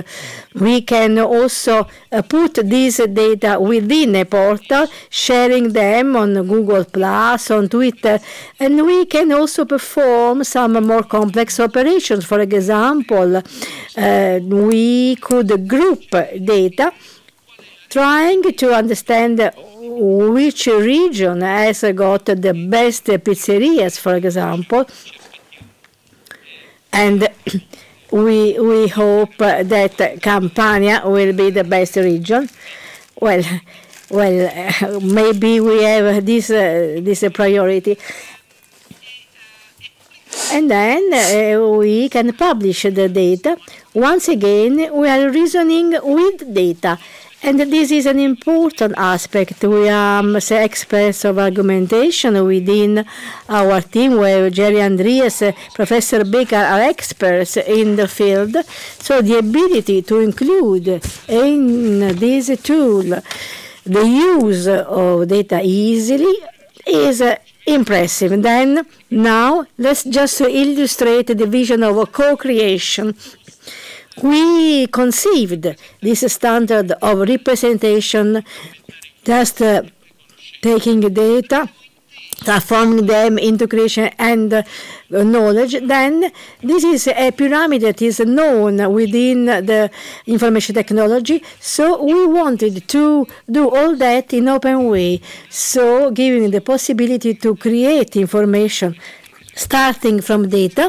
S2: We can also put this data within a portal, sharing them on Google+, on Twitter, and we can also perform some more complex operations. For example, we could group data, trying to understand which region has got the best pizzerias, for example, and we hope that Campania will be the best region. Well, maybe we have this priority. And then we can publish the data. Once again, we are reasoning with data. And this is an important aspect. We are experts of argumentation within our team, where Jerry Andreas, Professor Baker are experts in the field. So the ability to include in this tool the use of data easily is impressive. Then now let's just illustrate the vision of co-creation. We conceived this standard of representation, just taking data, transforming them into creation and knowledge. Then this is a pyramid that is known within the information technology. So we wanted to do all that in open way, so giving the possibility to create information starting from data.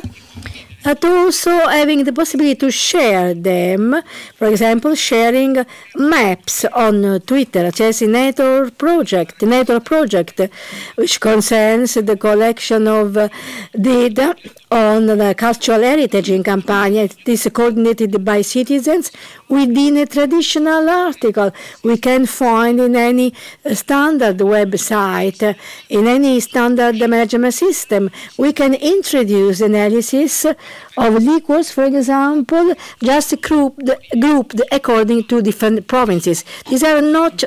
S2: but also having the possibility to share them. For example, sharing maps on Twitter, such as the NATO project, which concerns the collection of data on the cultural heritage in Campania. It is coordinated by citizens within a traditional article we can find in any standard website, in any standard management system. We can introduce analysis of liquids, for example, just grouped according to different provinces. These are not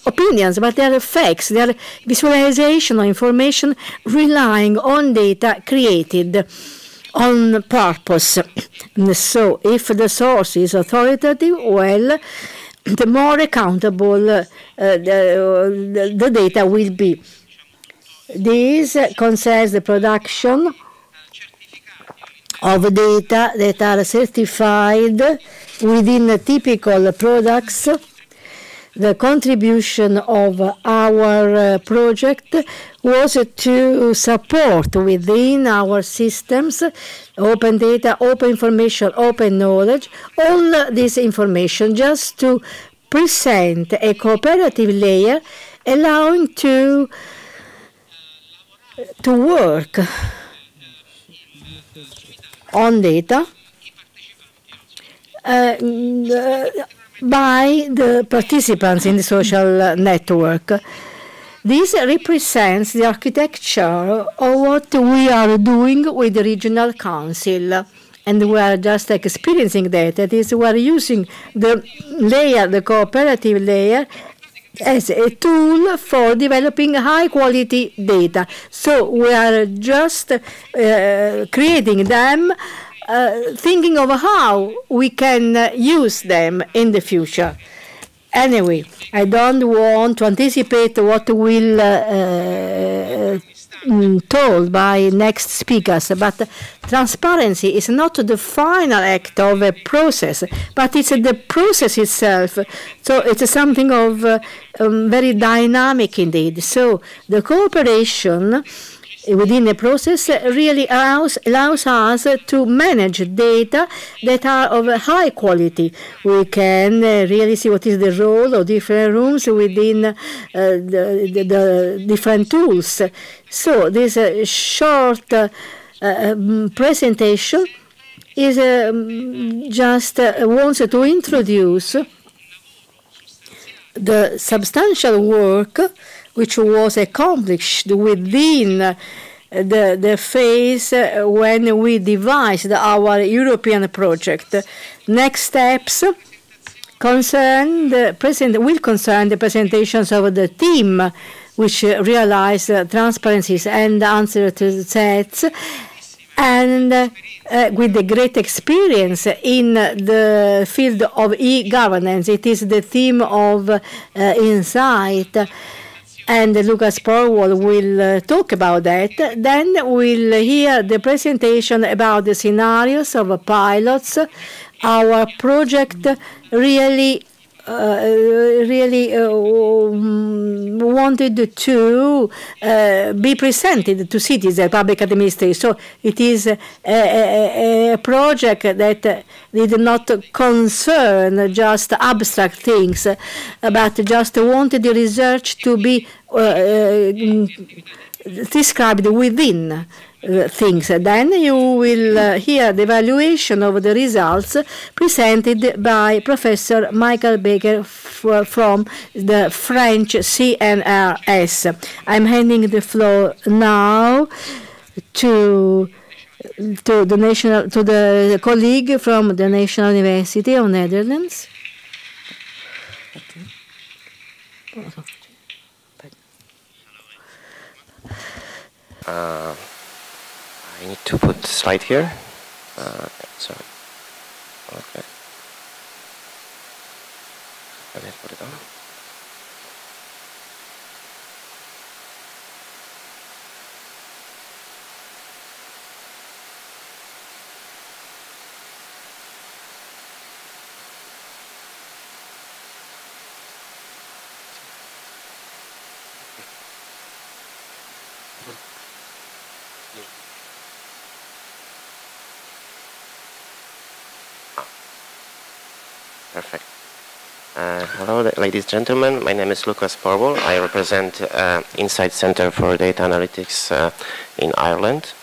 S2: opinions, but they are facts. They are visualization of information relying on data created on purpose. So if the source is authoritative, well, the more accountable the data will be. This concerns the production of data that are certified within typical products. The contribution of our project was to support within our systems open data, open information, open knowledge, all this information just to present a cooperative layer allowing to work on data by the participants in the social network. This represents the architecture of what we are doing with the regional council. And we are just experiencing that. That is, we are using the layer, the cooperative layer, as a tool for developing high-quality data. So we are just creating them, thinking of how we can use them in the future. Anyway, I don't want to anticipate what will told by next speakers, but transparency is not the final act of a process, but it's the process itself. So it's something of very dynamic indeed. So the cooperation within a process really allows us to manage data that are of high quality. We can really see what is the role of different rooms within the different tools. So this short presentation is just wants to introduce the substantial work which was accomplished within the phase when we devised our European project. Next steps will concern the presentations of the team which realized transparencies and answer to sets, and with the great experience in the field of e-governance. It is the theme of Insight. And Lucas Porwall will talk about that. Then we'll hear the presentation about the scenarios of pilots. Our project really wanted to be presented to citizens, public administrators. So it is a project that did not concern just abstract things, but just wanted the research to be described within things. Then you will hear the evaluation of the results presented by Professor Michael Baker from the French CNRS. I'm handing the floor now to the colleague from the National University of Netherlands.
S7: I need to put the slide here. Sorry. Okay. Let me put it on. Perfect. Hello, ladies and gentlemen. My name is Lucas Porwal. I represent Insight Center for Data Analytics in Ireland.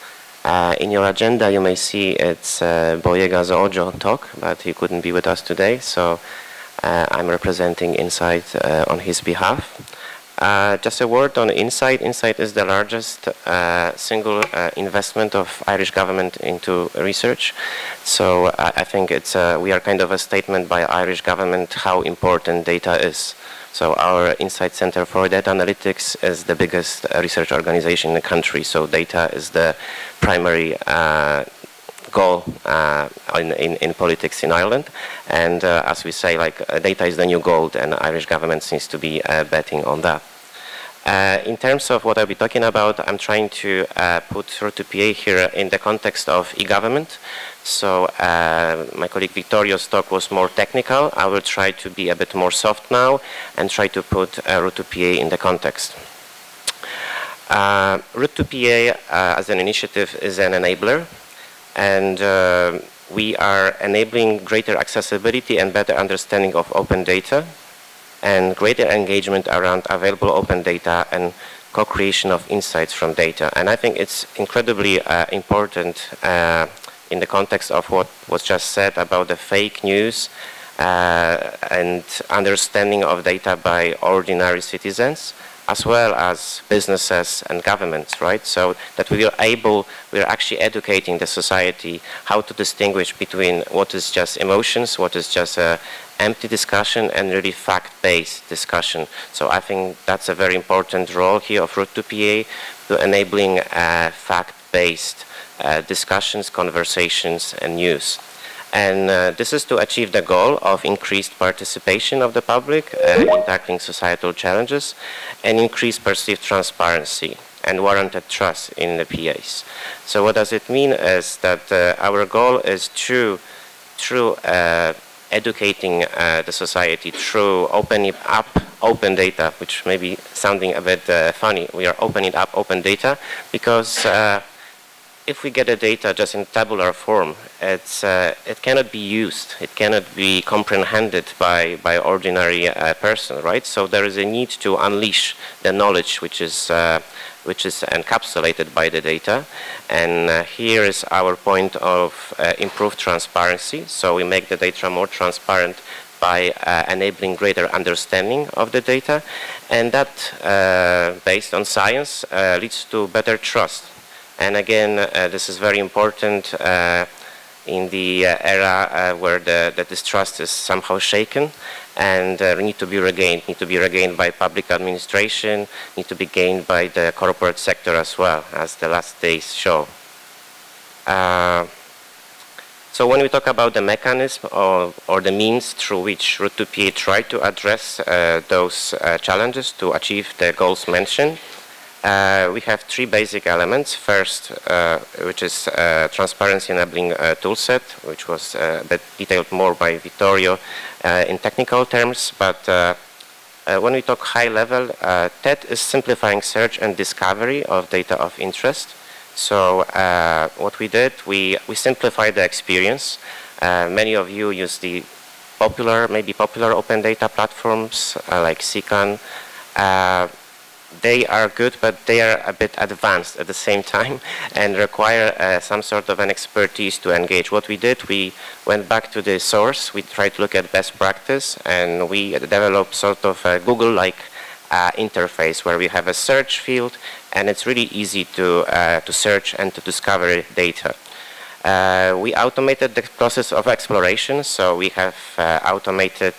S7: In your agenda, you may see it's Boyega's Ojo talk, but he couldn't be with us today, so I'm representing Insight on his behalf. Just a word on Insight. Insight is the largest single investment of Irish government into research. So I think it's we are kind of a statement by Irish government how important data is. So our Insight Center for Data Analytics is the biggest research organization in the country. So data is the primary goal in politics in Ireland. And as we say, like data is the new gold, and Irish government seems to be betting on that. In terms of what I'll be talking about, I'm trying to put Road to PA here in the context of e-government. So my colleague Victorio's talk was more technical. I will try to be a bit more soft now and try to put Road to PA in the context. Road to PA as an initiative is an enabler, and we are enabling greater accessibility and better understanding of open data, and greater engagement around available open data and co-creation of insights from data. And I think it's incredibly important in the context of what was just said about the fake news and understanding of data by ordinary citizens, as well as businesses and governments, right? So that we are actually educating the society how to distinguish between what is just emotions, what is just empty discussion, and really fact-based discussion. So I think that's a very important role here of Road to PA, to enabling fact-based discussions, conversations, and news. And this is to achieve the goal of increased participation of the public in tackling societal challenges, and increased perceived transparency and warranted trust in the PAs. So what does it mean is that our goal is through educating the society, through opening up open data, which may be sounding a bit funny. We are opening up open data because if we get the data just in tabular form, it cannot be used. It cannot be comprehended by ordinary person, right? So there is a need to unleash the knowledge which is encapsulated by the data. And here is our point of improved transparency. So we make the data more transparent by enabling greater understanding of the data. And that, based on science, leads to better trust. And again, this is very important in the era where the distrust is somehow shaken, and need to be regained by public administration, need to be gained by the corporate sector as well, as the last days show. So when we talk about the mechanism or the means through which Road to PA try to address those challenges to achieve the goals mentioned, we have three basic elements. First, which is transparency enabling toolset, which was a bit detailed more by Vittorio in technical terms. But when we talk high level, TED is simplifying search and discovery of data of interest. So what we did, we simplified the experience. Many of you use the maybe popular open data platforms like CCAN. They are good, but they are a bit advanced at the same time and require some sort of an expertise to engage. What we did, we went back to the source. We tried to look at best practice, and we developed sort of a Google-like interface where we have a search field, and it's really easy to search and to discover data. We automated the process of exploration, so we have automated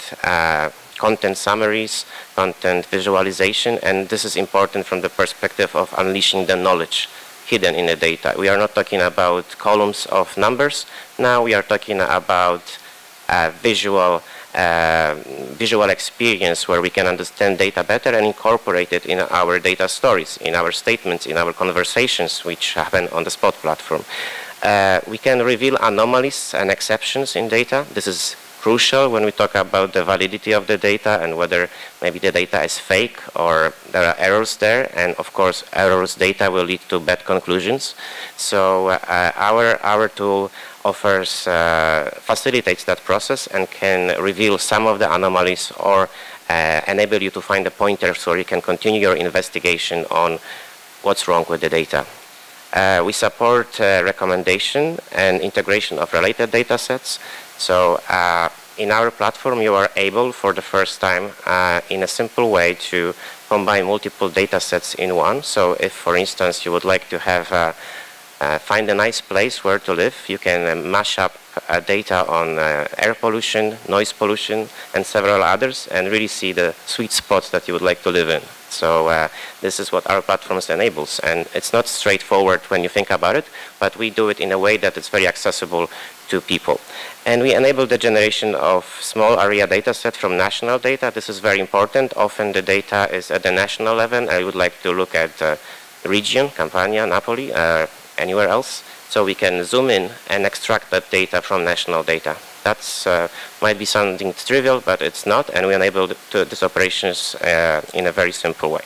S7: content summaries, content visualization, and this is important from the perspective of unleashing the knowledge hidden in the data. We are not talking about columns of numbers. Now we are talking about visual experience where we can understand data better and incorporate it in our data stories, in our statements, in our conversations which happen on the Spot platform. We can reveal anomalies and exceptions in data. This is crucial when we talk about the validity of the data and whether maybe the data is fake or there are errors there. And of course, errors data will lead to bad conclusions. So our tool facilitates that process and can reveal some of the anomalies or enable you to find the pointers so you can continue your investigation on what's wrong with the data. We support recommendation and integration of related data sets. So in our platform, you are able for the first time in a simple way to combine multiple data sets in one. So if, for instance, you would like to have find a nice place where to live, you can mash up data on air pollution, noise pollution, and several others, and really see the sweet spots that you would like to live in. So this is what our platforms enables, and it's not straightforward when you think about it, but we do it in a way that it's very accessible to people. And we enable the generation of small area data set from national data. This is very important. Often the data is at the national level. I would like to look at region, Campania, Napoli, anywhere else. So we can zoom in and extract that data from national data. That's might be something trivial, but it's not, and we enable these operations in a very simple way.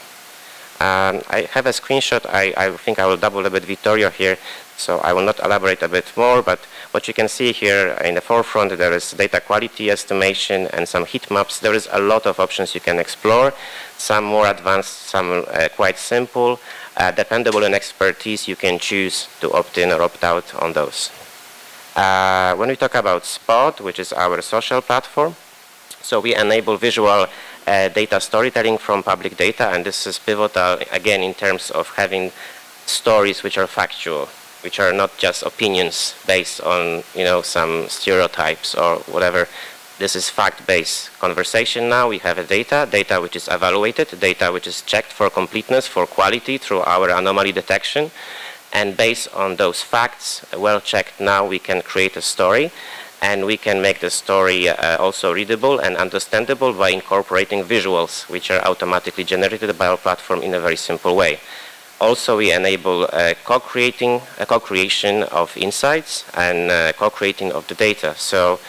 S7: I have a screenshot. I think I will double a bit Vittorio here, so I will not elaborate a bit more, but what you can see here in the forefront, there is data quality estimation and some heat maps. There is a lot of options you can explore, some more advanced, some quite simple. Dependable on expertise, you can choose to opt in or opt out on those. When we talk about Spot, which is our social platform, so we enable visual data storytelling from public data, and this is pivotal, again, in terms of having stories which are factual, which are not just opinions based on, you know, some stereotypes or whatever. This is fact-based conversation now. We have a data which is evaluated, data which is checked for completeness, for quality through our anomaly detection. And based on those facts, well checked now, we can create a story. And we can make the story also readable and understandable by incorporating visuals, which are automatically generated by our platform in a very simple way. Also, we enable co-creation of insights and co-creating of the data. So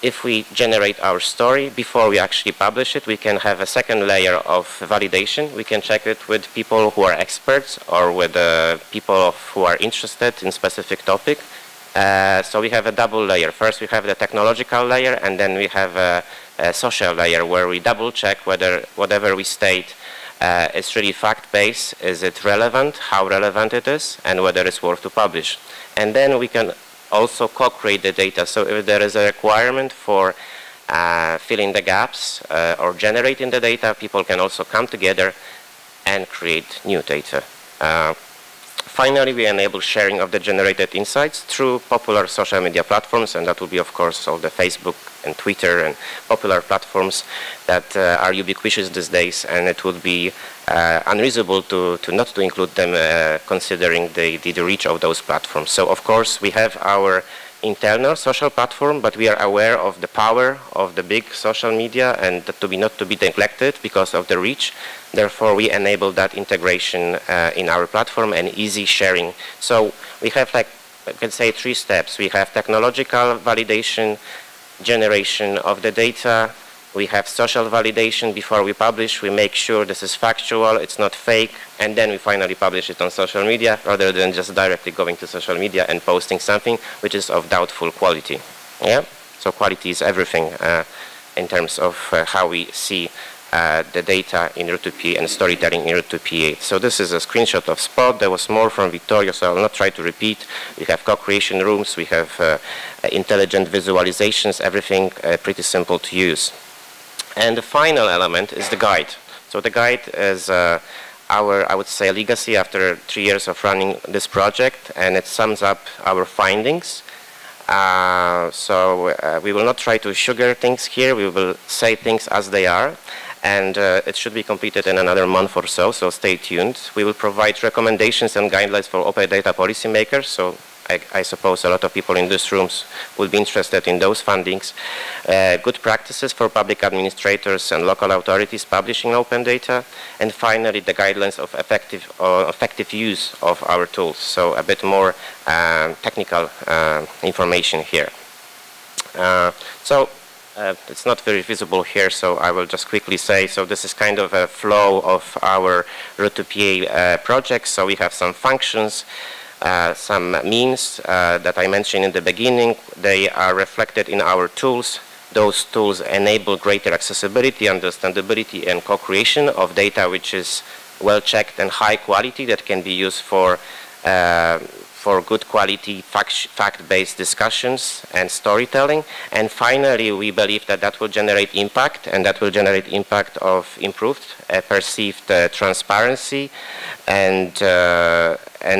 S7: if we generate our story before we actually publish it, we can have a second layer of validation. We can check it with people who are experts or with people who are interested in specific topic. So we have a double layer. First, we have the technological layer, and then we have a social layer where we double check whether whatever we state is really fact-based, is it relevant, how relevant it is, and whether it's worth to publish. And then we can also co-create the data. So if there is a requirement for filling the gaps or generating the data, people can also come together and create new data. Finally, we enable sharing of the generated insights through popular social media platforms, and that will be, of course, all the Facebook and Twitter and popular platforms that are ubiquitous these days, and it would be unreasonable to not to include them considering the reach of those platforms. So, of course, we have our internal social platform, but we are aware of the power of the big social media and that not to be neglected because of the reach. Therefore, we enable that integration in our platform and easy sharing. So we have, like, I can say 3 steps. We have technological validation, generation of the data. We have social validation before we publish. We make sure this is factual, it's not fake, and then we finally publish it on social media rather than just directly going to social media and posting something which is of doubtful quality. Yeah? So quality is everything in terms of how we see the data in Route2PA and storytelling in Route2PA. So this is a screenshot of Spot. There was more from Vittorio, so I will not try to repeat. We have co-creation rooms, we have intelligent visualizations, everything pretty simple to use. And the final element is the guide. So the guide is our, I would say, legacy after 3 years of running this project, and it sums up our findings. We will not try to sugar things here. We will say things as they are. And it should be completed in another month or so, so stay tuned. We will provide recommendations and guidelines for open data policymakers, so I suppose a lot of people in these rooms will be interested in those findings. Good practices for public administrators and local authorities publishing open data. And finally, the guidelines of effective use of our tools. So a bit more technical information here. It's not very visible here, so I will just quickly say, so this is kind of a flow of our Route2PA project. So we have some functions. some means that I mentioned in the beginning. They are reflected in our tools. Those tools enable greater accessibility, understandability, and co-creation of data which is well-checked and high quality that can be used for good quality fact-based discussions and storytelling. And finally, we believe that that will generate impact, and that will generate impact of improved perceived transparency and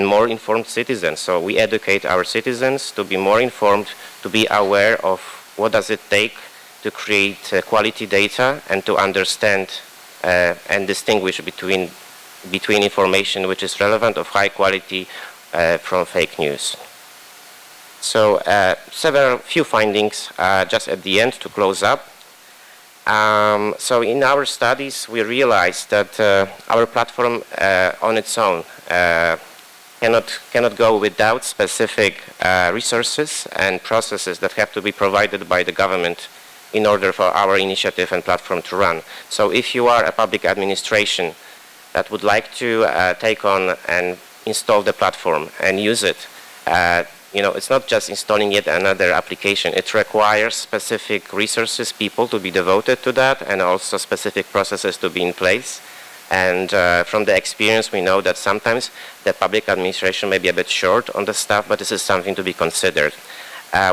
S7: more informed citizens. So we educate our citizens to be more informed, to be aware of what does it take to create quality data and to understand and distinguish between information which is relevant, of high quality, from fake news. So few findings just at the end to close up. So in our studies we realized that our platform on its own cannot go without specific resources and processes that have to be provided by the government in order for our initiative and platform to run. So if you are a public administration that would like to take on and install the platform and use it, you know, it's not just installing yet another application. It requires specific resources, people to be devoted to that, and also specific processes to be in place. And from the experience, we know that sometimes the public administration may be a bit short on the staff, but this is something to be considered.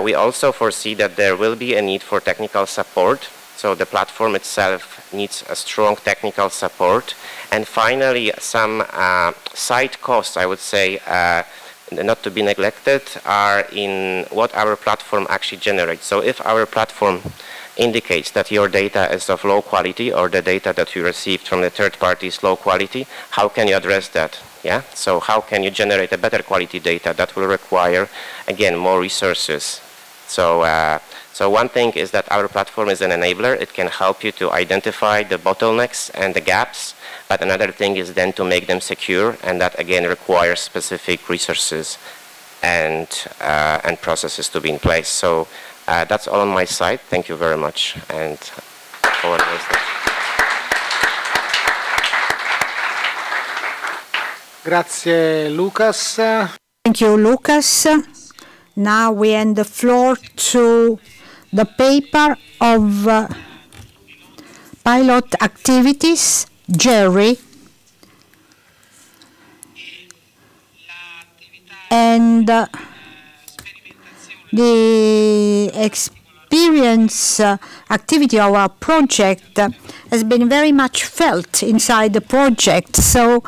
S7: We also foresee that there will be a need for technical support. So the platform itself needs a strong technical support. And finally, some side costs, I would say, not to be neglected, are in what our platform actually generates. So if our platform indicates that your data is of low quality, or the data that you received from the third party is low quality, how can you address that? Yeah? So how can you generate a better quality data? That will require, again, more resources. So one thing is that our platform is an enabler. It can help you to identify the bottlenecks and the gaps. But another thing is then to make them secure, and that again requires specific resources and processes to be in place. So that's all on my side. Thank you very much. And forward listening.
S6: Grazie, Lucas.
S4: Thank you, Lucas. Now we hand the floor to the paper of pilot activities, Jerry. And the experience activity of our project has been very much felt inside the project. So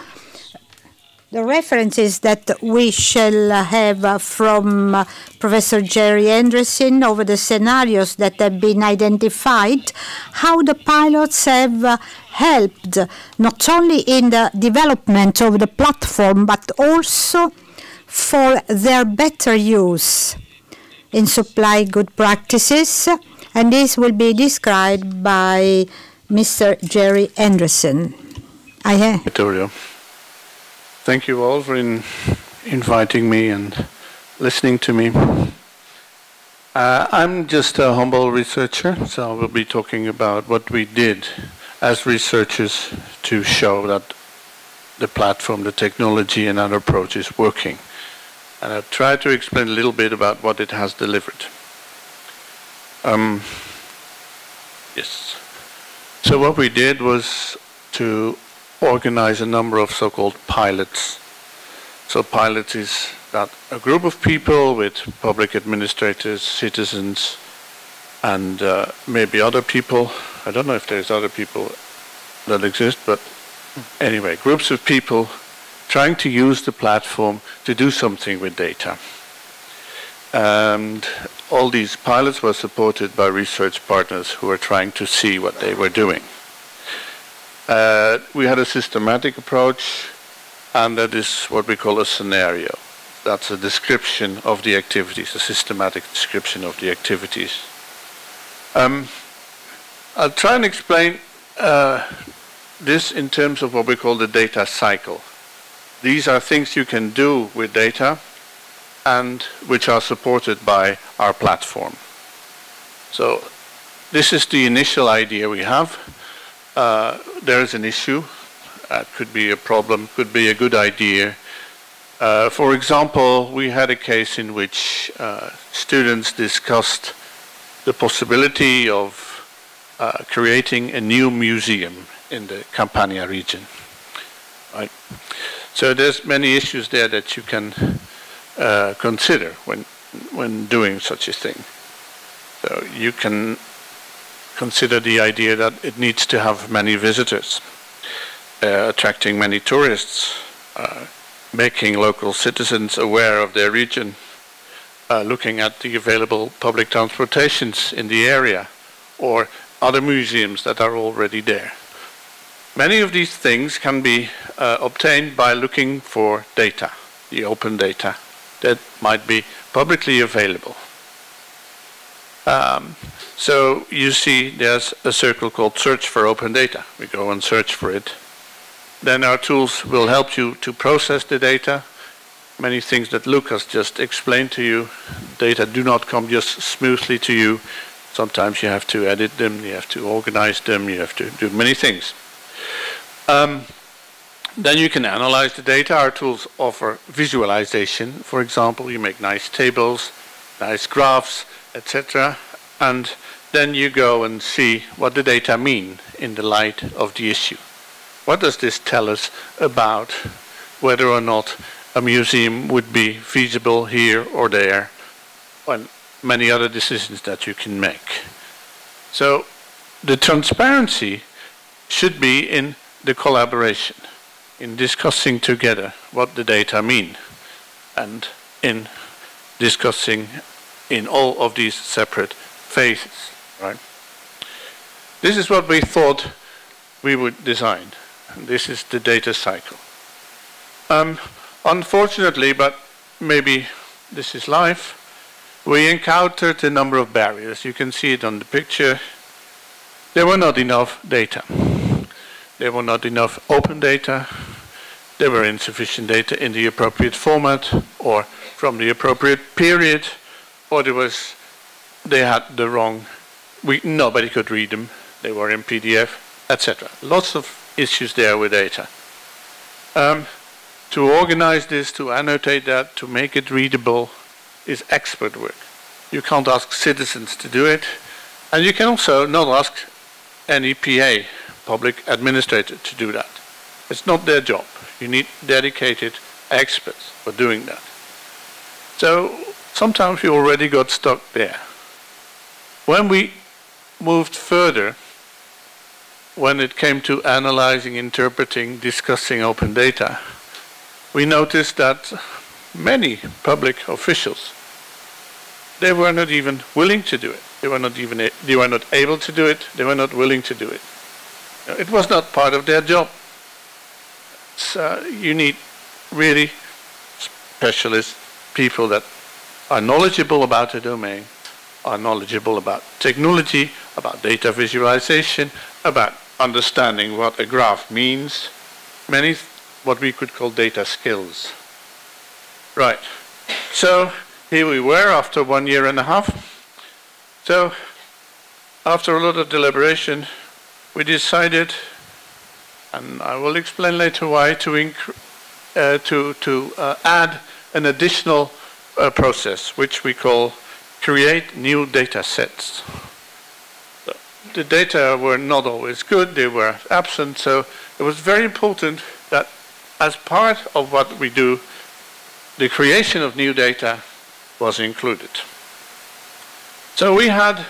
S4: the references that we shall have from Professor Jerry Anderson over the scenarios that have been identified, how the pilots have helped not only in the development of the platform, but also for their better use in supply good practices. And this will be described by Mr. Jerry Anderson.
S1: Vittorio. Thank you all for inviting me and listening to me. I'm just a humble researcher, so I will be talking about what we did as researchers to show that the platform, the technology, and our approach is working. And I'll try to explain a little bit about what it has delivered. Yes. So what we did was to organize a number of so-called pilots. So pilots is that a group of people with public administrators, citizens, and maybe other people. I don't know if there's other people that exist, but anyway, groups of people trying to use the platform to do something with data. And all these pilots were supported by research partners who were trying to see what they were doing. We had a systematic approach, and that is what we call a scenario. That's a description of the activities, a systematic description of the activities. I'll try and explain this in terms of what we call the data cycle. These are things you can do with data and which are supported by our platform. So this is the initial idea we have. There is an issue, could be a problem, could be a good idea, For example, we had a case in which students discussed the possibility of creating a new museum in the Campania region. Right? So there's many issues there that you can consider when doing such a thing. So you can consider the idea that it needs to have many visitors, attracting many tourists, making local citizens aware of their region, looking at the available public transportations in the area, or other museums that are already there. Many of these things can be obtained by looking for data, the open data that might be publicly available. So you see there's a circle called Search for Open Data. We go and search for it. Then our tools will help you to process the data. Many things that Lucas just explained to you, data do not come just smoothly to you. Sometimes you have to edit them, you have to organize them, you have to do many things. Then you can analyze the data. Our tools offer visualization. For example, you make nice tables, nice graphs, etc. And then you go and see what the data mean in the light of the issue. What does this tell us about whether or not a museum would be feasible here or there, and many other decisions that you can make. So the transparency should be in the collaboration, in discussing together what the data mean, and in discussing in all of these separate phases, right? This is what we thought we would design. This is the data cycle. Unfortunately, but maybe this is life, we encountered a number of barriers. You can see it on the picture. There were not enough data. There were not enough open data. There were insufficient data in the appropriate format or from the appropriate period, or they had the wrong, nobody could read them. They were in PDF, etc. Lots of issues there with data. To organize this, to annotate that, to make it readable is expert work. You can't ask citizens to do it, and you can also not ask any PA, public administrator, to do that. It's not their job. You need dedicated experts for doing that. So sometimes we already got stuck there. When we moved further, when it came to analyzing, interpreting, discussing open data, we noticed that many public officials, they were not even willing to do it. They were not able to do it. They were not willing to do it. It was not part of their job. So you need really specialist people that are knowledgeable about the domain, are knowledgeable about technology, about data visualization, about understanding what a graph means, many what we could call data skills. Right, so here we were after 1.5 years. So after a lot of deliberation, we decided, and I will explain later why, to add an additional process, which we call create new data sets. The data were not always good, they were absent, so it was very important that as part of what we do, the creation of new data was included. So we had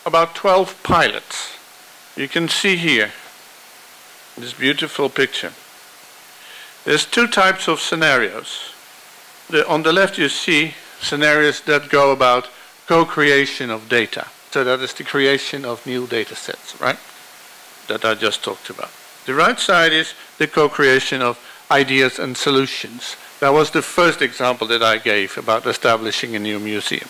S1: about 12 pilots. You can see here, this beautiful picture. There's two types of scenarios. On the left you see scenarios that go about co-creation of data. So that is the creation of new data sets, right? That I just talked about. The right side is the co-creation of ideas and solutions. That was the first example that I gave about establishing a new museum.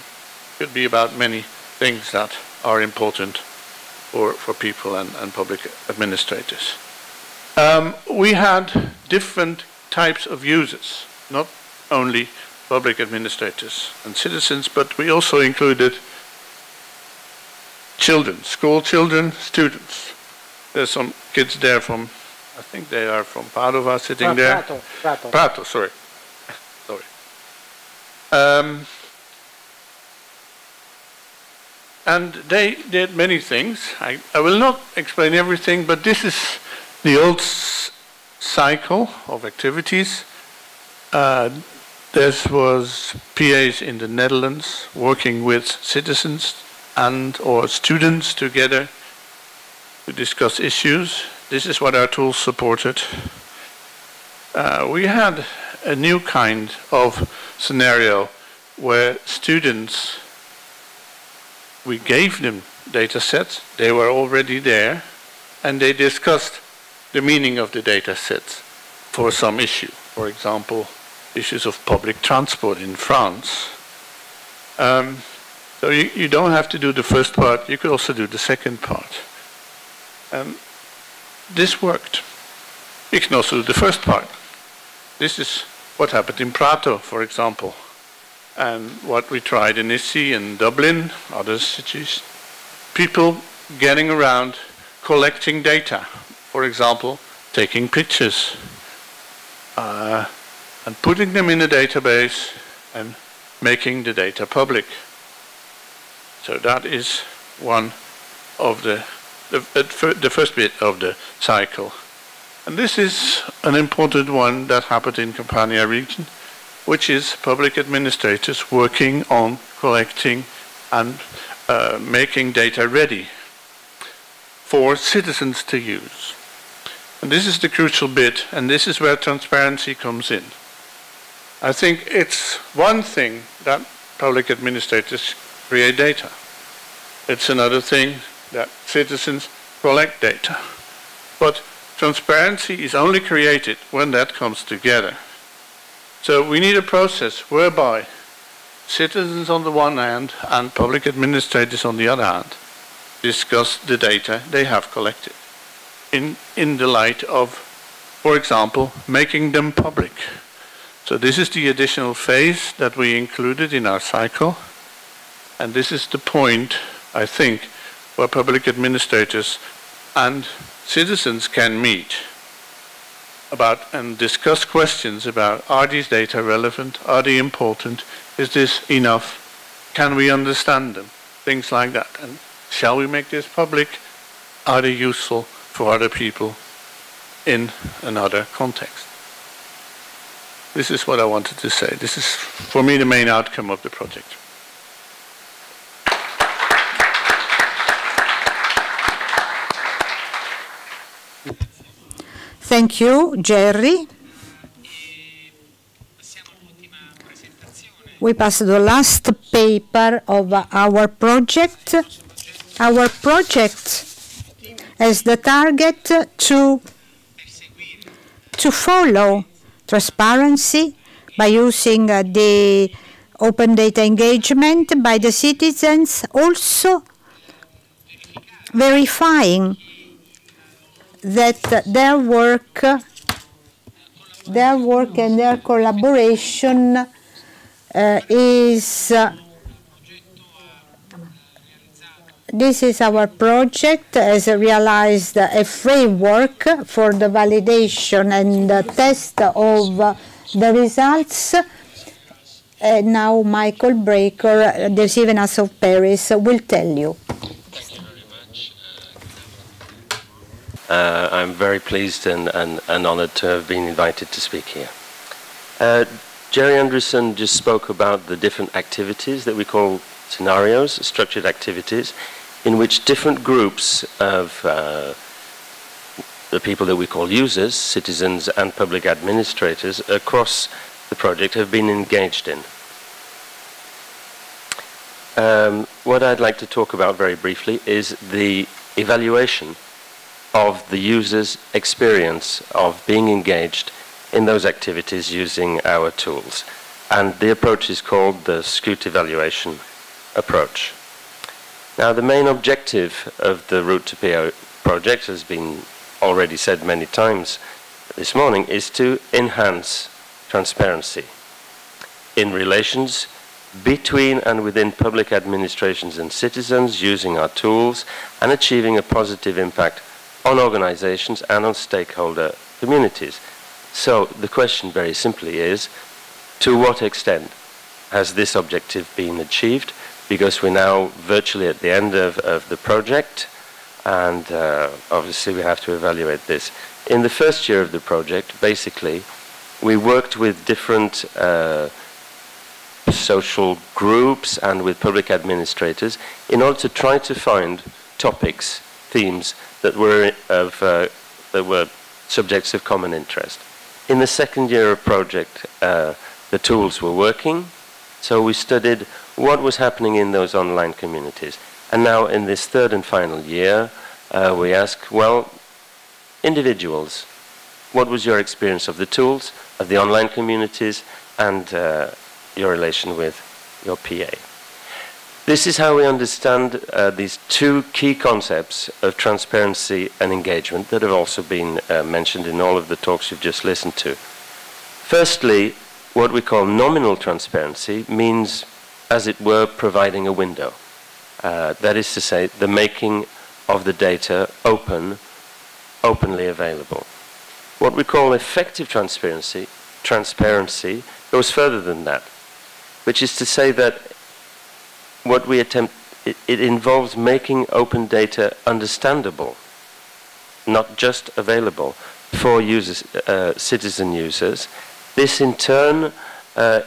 S1: It could be about many things that are important for people and public administrators. We had different types of users, not only public administrators and citizens, but we also included children, school children, students. There's some kids there from I think they are from Padova sitting there. Prato, sorry. Sorry. And they did many things. I will not explain everything, but this is the old cycle of activities. This was PAs in the Netherlands working with citizens and or students together to discuss issues. This is what our tools supported. We had a new kind of scenario where students, we gave them data sets, they were already there, and they discussed the meaning of the data sets for some issue. For example, issues of public transport in France. So you don't have to do the first part, you could also do the second part. This worked. You can also do the first part. This is what happened in Prato, for example, and what we tried in Issy and Dublin, other cities. People getting around collecting data, for example, taking pictures, and putting them in a database and making the data public. So that is one of the first bit of the cycle. And this is an important one that happened in Campania region, which is public administrators working on collecting and making data ready for citizens to use. And this is the crucial bit, and this is where transparency comes in. I think it's one thing that public administrators create data. It's another thing that citizens collect data. But transparency is only created when that comes together. So we need a process whereby citizens on the one hand and public administrators on the other hand discuss the data they have collected in the light of, for example, making them public. So this is the additional phase that we included in our cycle. And this is the point, I think, where public administrators and citizens can meet about and discuss questions about, are these data relevant? Are they important? Is this enough? Can we understand them? Things like that. And shall we make this public? Are they useful for other people in another context? This is what I wanted to say. This is, for me, the main outcome of the project.
S4: Thank you, Jerry. We pass to the last paper of our project. Our project has the target to follow transparency by using the open data engagement by the citizens, also verifying that their work and their collaboration is this is our project, has realized a framework for the validation and the test of the results. Now Michael Breaker, the Sivenas of Paris, will tell you.
S8: I'm very pleased and honored to have been invited to speak here. Jerry Anderson just spoke about the different activities that we call scenarios, structured activities, in which different groups of the people that we call users, citizens and public administrators across the project have been engaged in. What I'd like to talk about very briefly is the evaluation of the user's experience of being engaged in those activities using our tools. And the approach is called the Scoot evaluation approach. Now, the main objective of the Route to PO project, has been already said many times this morning, is to enhance transparency in relations between and within public administrations and citizens using our tools and achieving a positive impact on organizations and on stakeholder communities. So the question very simply is, to what extent has this objective been achieved? Because we're now virtually at the end of the project, and obviously we have to evaluate this. In the first year of the project, basically, we worked with different social groups and with public administrators in order to try to find topics, themes that were subjects of common interest. In the second year of project, the tools were working, so we studied what was happening in those online communities. And now in this third and final year, we ask, well, individuals, what was your experience of the tools, of the online communities, and your relation with your PA? This is how we understand these two key concepts of transparency and engagement that have also been mentioned in all of the talks you've just listened to. Firstly, what we call nominal transparency means, as it were, providing a window. That is to say, the making of the data openly available. What we call effective transparency goes further than that, which is to say that what we attempt, it involves making open data understandable, not just available for users, citizen users. This in turn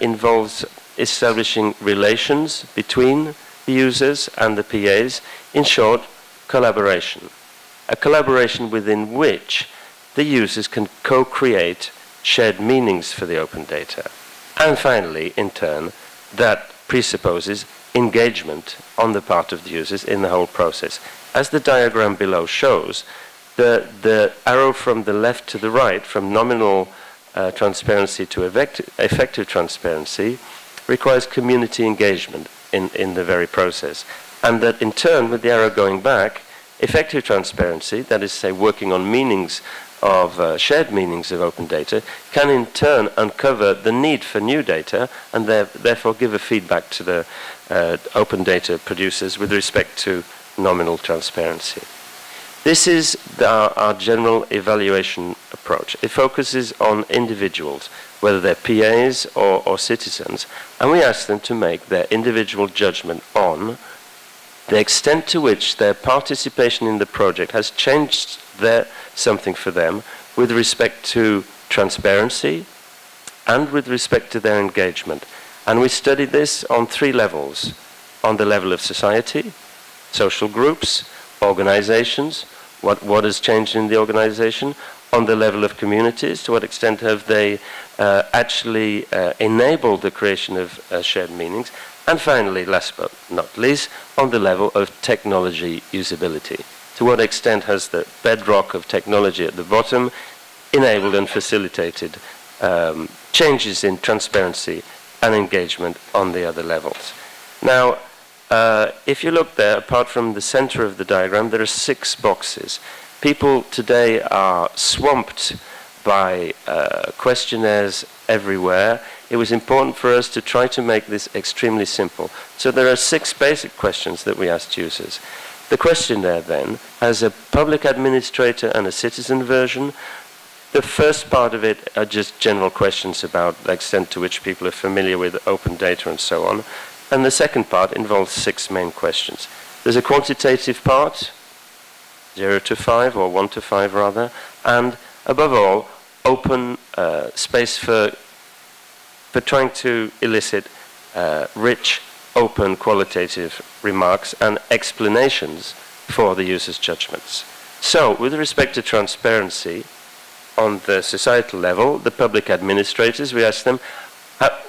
S8: involves establishing relations between the users and the PAs, in short, collaboration. A collaboration within which the users can co-create shared meanings for the open data. And finally, in turn, that presupposes engagement on the part of the users in the whole process. As the diagram below shows, the arrow from the left to the right, from nominal transparency to effective transparency, requires community engagement in the very process. And that in turn, with the arrow going back, effective transparency, that is to say working on meanings of shared meanings of open data, can in turn uncover the need for new data and therefore give a feedback to the open data producers with respect to nominal transparency. This is our general evaluation approach. It focuses on individuals, whether they're PAs or citizens, and we ask them to make their individual judgment on the extent to which their participation in the project has changed something for them with respect to transparency and with respect to their engagement. And we studied this on three levels: on the level of society, social groups, organizations, what has changed in the organization; on the level of communities, to what extent have they actually enabled the creation of shared meanings; and finally, last but not least, on the level of technology usability. To what extent has the bedrock of technology at the bottom enabled and facilitated changes in transparency and engagement on the other levels? Now, if you look there, apart from the center of the diagram, there are 6 boxes. People today are swamped by questionnaires everywhere. It was important for us to try to make this extremely simple. So there are 6 basic questions that we asked users. The questionnaire then has a public administrator and a citizen version. The first part of it are just general questions about the extent to which people are familiar with open data and so on. And the second part involves 6 main questions. There's a quantitative part, 0 to 5, or 1 to 5 rather, and above all, open space for trying to elicit rich, open, qualitative remarks and explanations for the user's judgments. So, with respect to transparency, on the societal level, the public administrators, we asked them,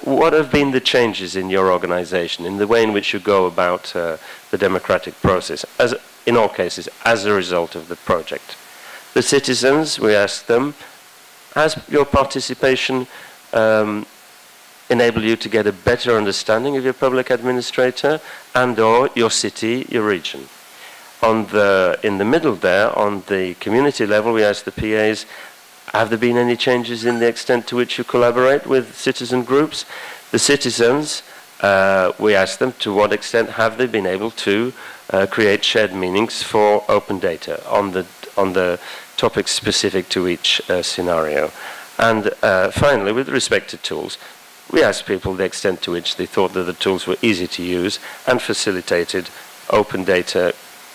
S8: what have been the changes in your organization, in the way in which you go about the democratic process, as in all cases, as a result of the project? The citizens, we asked them, has your participation enabled you to get a better understanding of your public administrator and or your city, your region? In the middle there, on the community level, we asked the PAs, have there been any changes in the extent to which you collaborate with citizen groups? The citizens, we asked them to what extent have they been able to create shared meanings for open data on on the topics specific to each scenario. And finally, with respect to tools, we asked people the extent to which they thought that the tools were easy to use and facilitated open data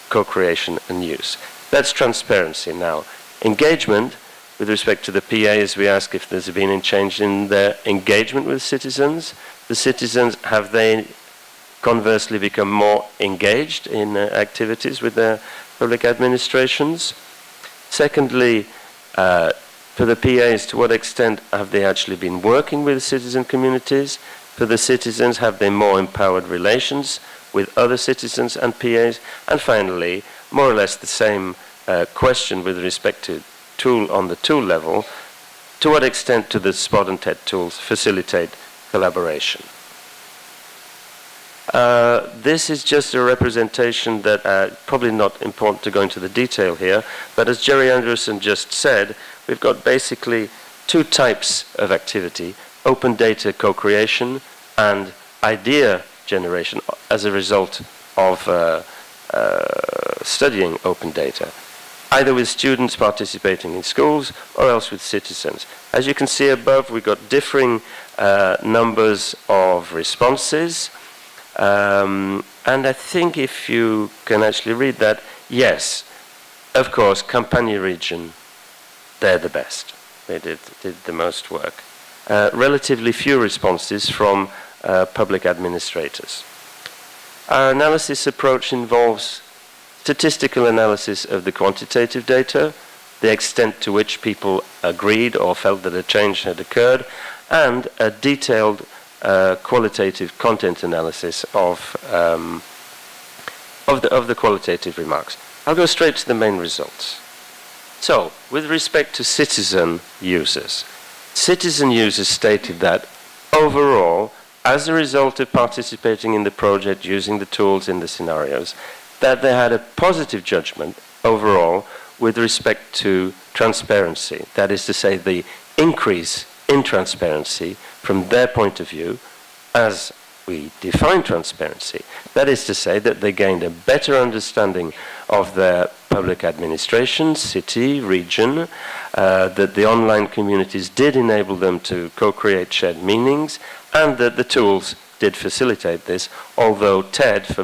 S8: co-creation and use. That's transparency now. Engagement, with respect to the PAs, we ask if there's been a change in their engagement with citizens. The citizens, have they conversely become more engaged in activities with their public administrations? Secondly, for the PAs, to what extent have they actually been working with citizen communities? For the citizens, have they more empowered relations with other citizens and PAs? And finally, more or less the same question with respect to tool on the tool level, to what extent do the SPOT and TED tools facilitate collaboration? This is just a representation that probably not important to go into the detail here, but as Jerry Anderson just said, we've got basically two types of activity: open data co-creation and idea generation as a result of studying open data, either with students participating in schools or else with citizens. As you can see above, we've got differing numbers of responses. And I think if you can actually read that, yes, of course, Campania region, they're the best. They did the most work. Relatively few responses from public administrators. Our analysis approach involves statistical analysis of the quantitative data, the extent to which people agreed or felt that a change had occurred, and a detailed qualitative content analysis of the qualitative remarks. I'll go straight to the main results. So, with respect to citizen users stated that overall, as a result of participating in the project, using the tools in the scenarios, that they had a positive judgment overall with respect to transparency. That is to say, the increase in transparency from their point of view as we define transparency. That is to say that they gained a better understanding of their public administration, city, region, that the online communities did enable them to co-create shared meanings, and that the tools did facilitate this, although TED for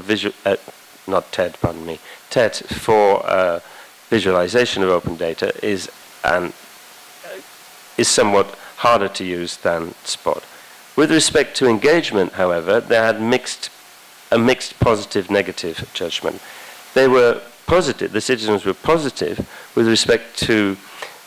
S8: TED for visualization of open data is somewhat harder to use than SPOT. With respect to engagement, however, they had a mixed positive-negative judgment. They were positive, the citizens were positive with respect to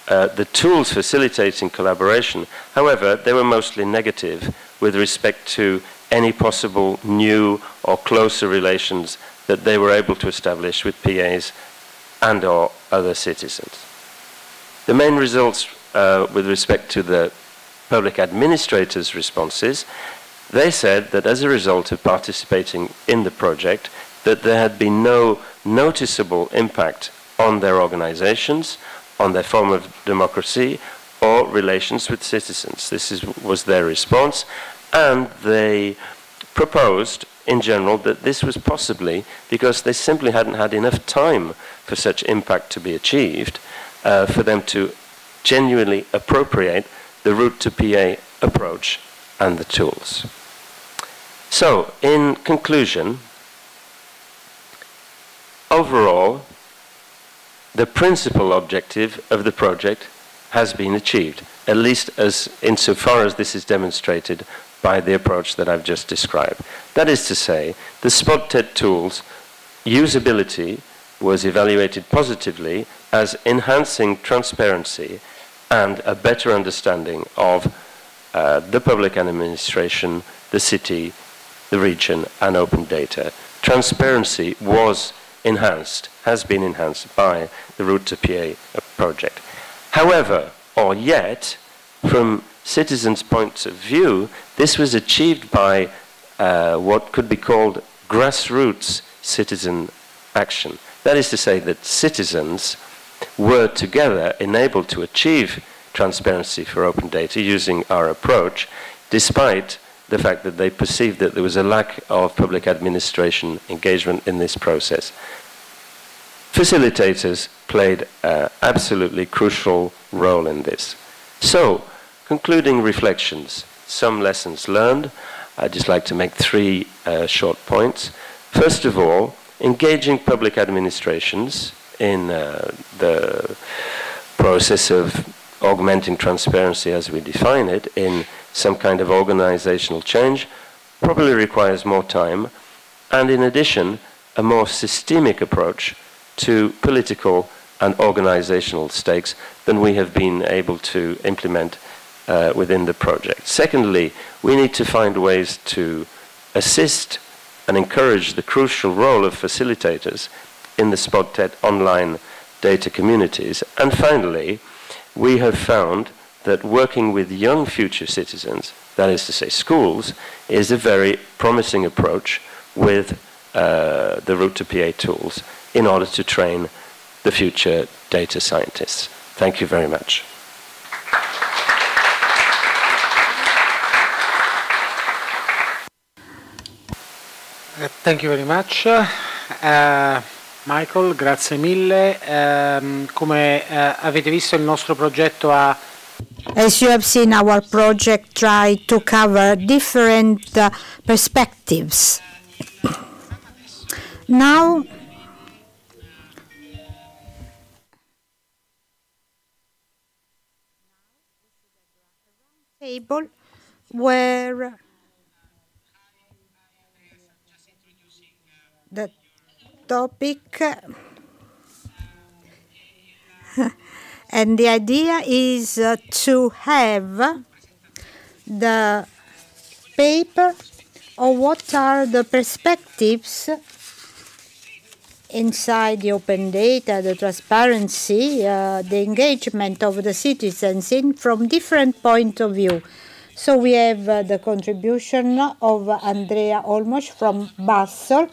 S8: the tools facilitating collaboration. However, they were mostly negative with respect to any possible new or closer relations that they were able to establish with PAs and or other citizens. The main results with respect to the public administrators' responses, they said that as a result of participating in the project, that there had been no noticeable impact on their organizations, on their form of democracy, or relations with citizens. This was their response, and they proposed, in general, that this was possibly because they simply hadn't had enough time for such impact to be achieved, for them to genuinely appropriate the route to PA approach and the tools. So, in conclusion, overall, the principal objective of the project has been achieved, at least as insofar as this is demonstrated by the approach that I've just described. That is to say, the SPOT TED tools usability was evaluated positively as enhancing transparency and a better understanding of the public administration, the city, the region, and open data. Transparency was enhanced, has been enhanced by the Route to PA project. However, or yet, from citizens' points of view, this was achieved by what could be called grassroots citizen action. That is to say that citizens were together enabled to achieve transparency for open data using our approach, despite the fact that they perceived that there was a lack of public administration engagement in this process. facilitators played an absolutely crucial role in this. So, concluding reflections, some lessons learned. I'd just like to make three short points. First of all, engaging public administrations in the process of augmenting transparency as we define it in some kind of organizational change probably requires more time, and in addition, a more systemic approach to political and organizational stakes than we have been able to implement within the project. Secondly, we need to find ways to assist and encourage the crucial role of facilitators in the SpotTet online data communities. And finally, we have found that working with young future citizens, that is to say schools, is a very promising approach with the Route to PA tools in order to train the future data scientists. Thank you very much.
S6: Thank you very much. Michael, grazie mille. Come avete visto il nostro progetto ha...
S4: As you have seen, our project tried to cover different perspectives. Now, table where the topic and the idea is to have the paper of what are the perspectives inside the open data, the transparency, the engagement of the citizens from different points of view. So we have the contribution of Andrea Olmos from Basel.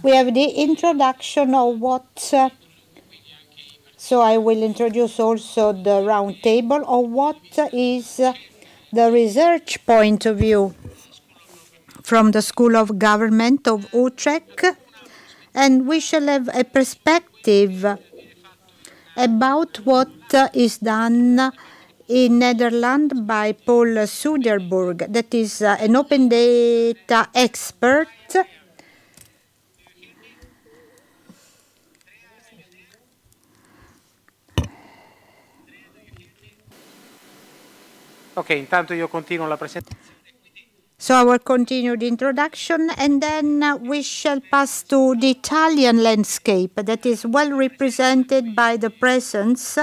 S4: We have the introduction of what, so I will introduce also the round table of what is the research point of view from the School of Government of Utrecht. And we shall have a perspective about what is done in Netherlands by Paul Soederberg, that is an open data expert.
S6: Ok, intanto io continuo la presentazione.
S4: So I will continue the introduction, and then we shall pass to the Italian landscape that is well represented by the presence,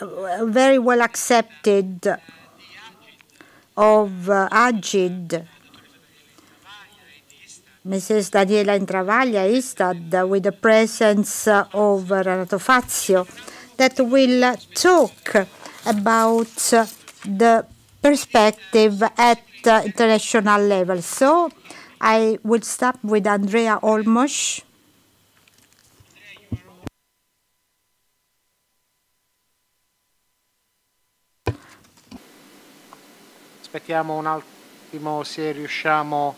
S4: very well accepted, of Agid, Mrs. Daniela Intravaglia, Istad, with the presence of Renato Fazio, that will talk about the perspective at international level. So I will start with Andrea Olmos.
S6: Aspettiamo un attimo se riusciamo.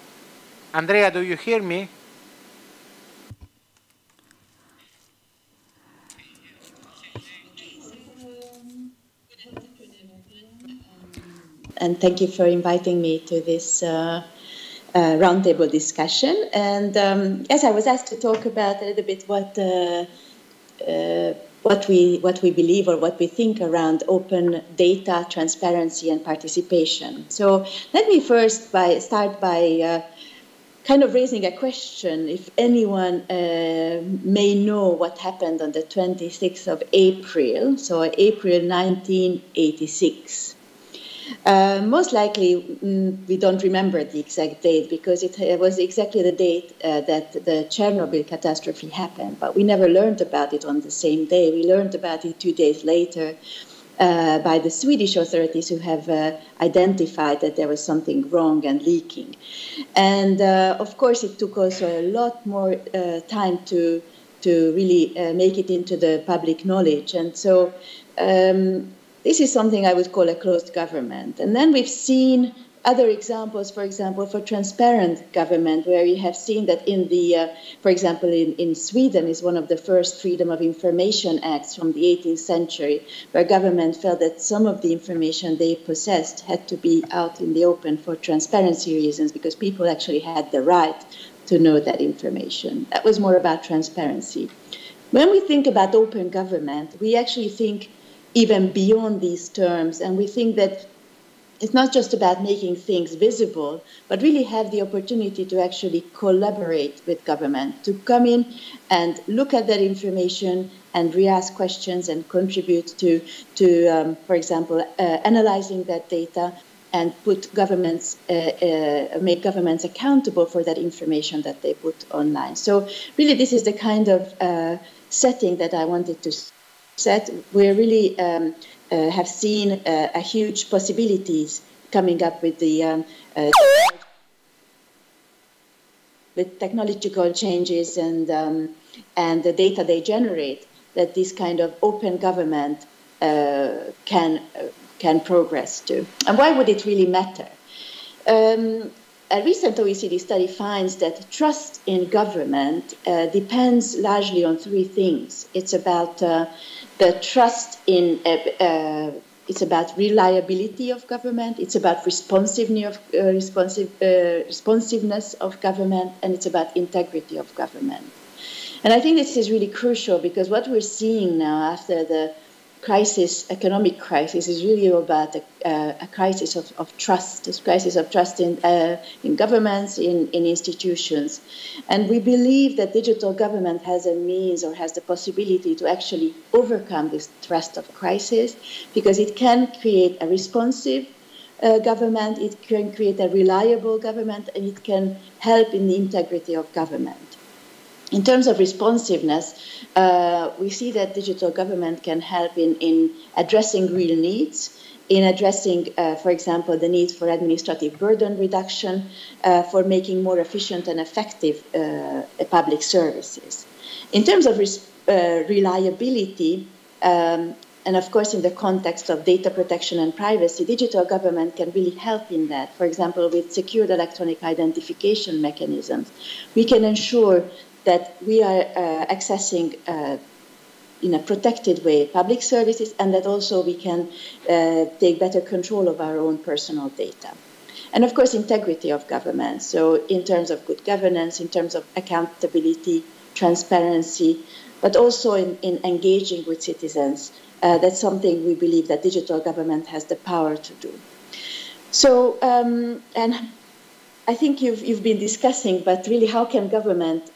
S6: Andrea, do you hear me?
S5: And thank you for inviting me to this roundtable discussion. And yes, I was asked to talk about a little bit what we believe or what we think around open data, transparency, and participation. So let me first start by kind of raising a question. If anyone may know what happened on the 26th of April, so April 1986. Most likely, we don't remember the exact date because it was exactly the date that the Chernobyl catastrophe happened. But we never learned about it on the same day. We learned about it 2 days later by the Swedish authorities who have identified that there was something wrong and leaking. And of course, it took also a lot more time to really make it into the public knowledge. And so this is something I would call a closed government. And then we've seen other examples, for example, for transparent government, where we have seen that in the, for example, in Sweden is one of the first Freedom of Information Acts from the 18th century, where government felt that some of the information they possessed had to be out in the open for transparency reasons, because people actually had the right to know that information. That was more about transparency. When we think about open government, we actually think even beyond these terms, and we think that it's not just about making things visible, but really have the opportunity to actually collaborate with government, to come in and look at that information and re-ask questions and contribute to for example, analyzing that data and put governments, make governments accountable for that information that they put online. So really this is the kind of setting that I wanted to set. We're really have seen a huge possibilities coming up with the with technological changes and the data they generate, that this kind of open government can progress to. And why would it really matter? A recent OECD study finds that trust in government depends largely on three things. It's about the trust in, it's about reliability of government, it's about responsiveness of government, and it's about integrity of government. And I think this is really crucial, because what we're seeing now after the crisis, economic crisis, is really about a crisis of trust, a crisis of trust in governments, in institutions. And we believe that digital government has a means, or has the possibility to actually overcome this trust of crisis, because it can create a responsive government, it can create a reliable government, and it can help in the integrity of government. In terms of responsiveness, we see that digital government can help in addressing real needs, in addressing, for example, the need for administrative burden reduction, for making more efficient and effective public services. In terms of reliability, and of course in the context of data protection and privacy, digital government can really help in that. For example, with secured electronic identification mechanisms, we can ensure that we are accessing in a protected way public services, and that also we can take better control of our own personal data. And of course, integrity of government. So in terms of good governance, in terms of accountability, transparency, but also in engaging with citizens. That's something we believe that digital government has the power to do. So, and I think you've been discussing, but really how can government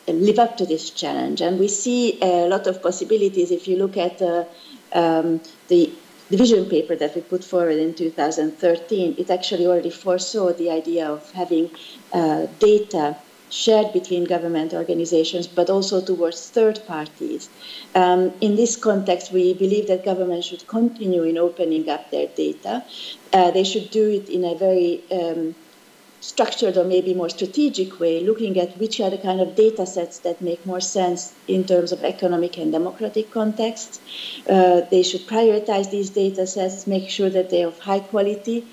S5: live up to this challenge? And we see a lot of possibilities. If you look at the vision paper that we put forward in 2013, it actually already foresaw the idea of having data shared between government organizations, but also towards third parties. In this context, we believe that government should continue in opening up their data. They should do it in a very structured or maybe more strategic way, looking at which are the kind of data sets that make more sense in terms of economic and democratic contexts. They should prioritize these data sets, make sure that they are of high quality,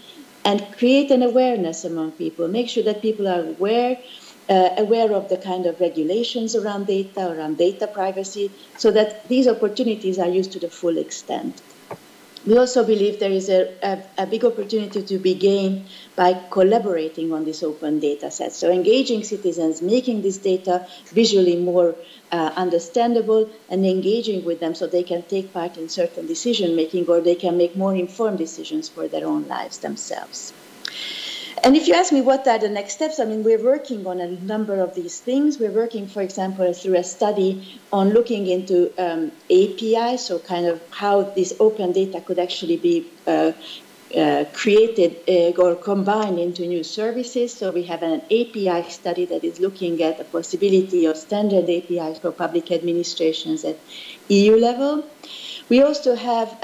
S5: and create an awareness among people. Make sure that people are aware of the kind of regulations around data privacy, so that these opportunities are used to the full extent. We also believe there is a big opportunity to be gained by collaborating on this open data set. So engaging citizens, making this data visually more understandable, and engaging with them so they can take part in certain decision making, or they can make more informed decisions for their own lives themselves. And if you ask me what are the next steps, I mean, we're working on a number of these things. We're working, for example, through a study on looking into APIs, so kind of how this open data could actually be created or combined into new services. So we have an API study that is looking at the possibility of standard APIs for public administrations at EU level. We also have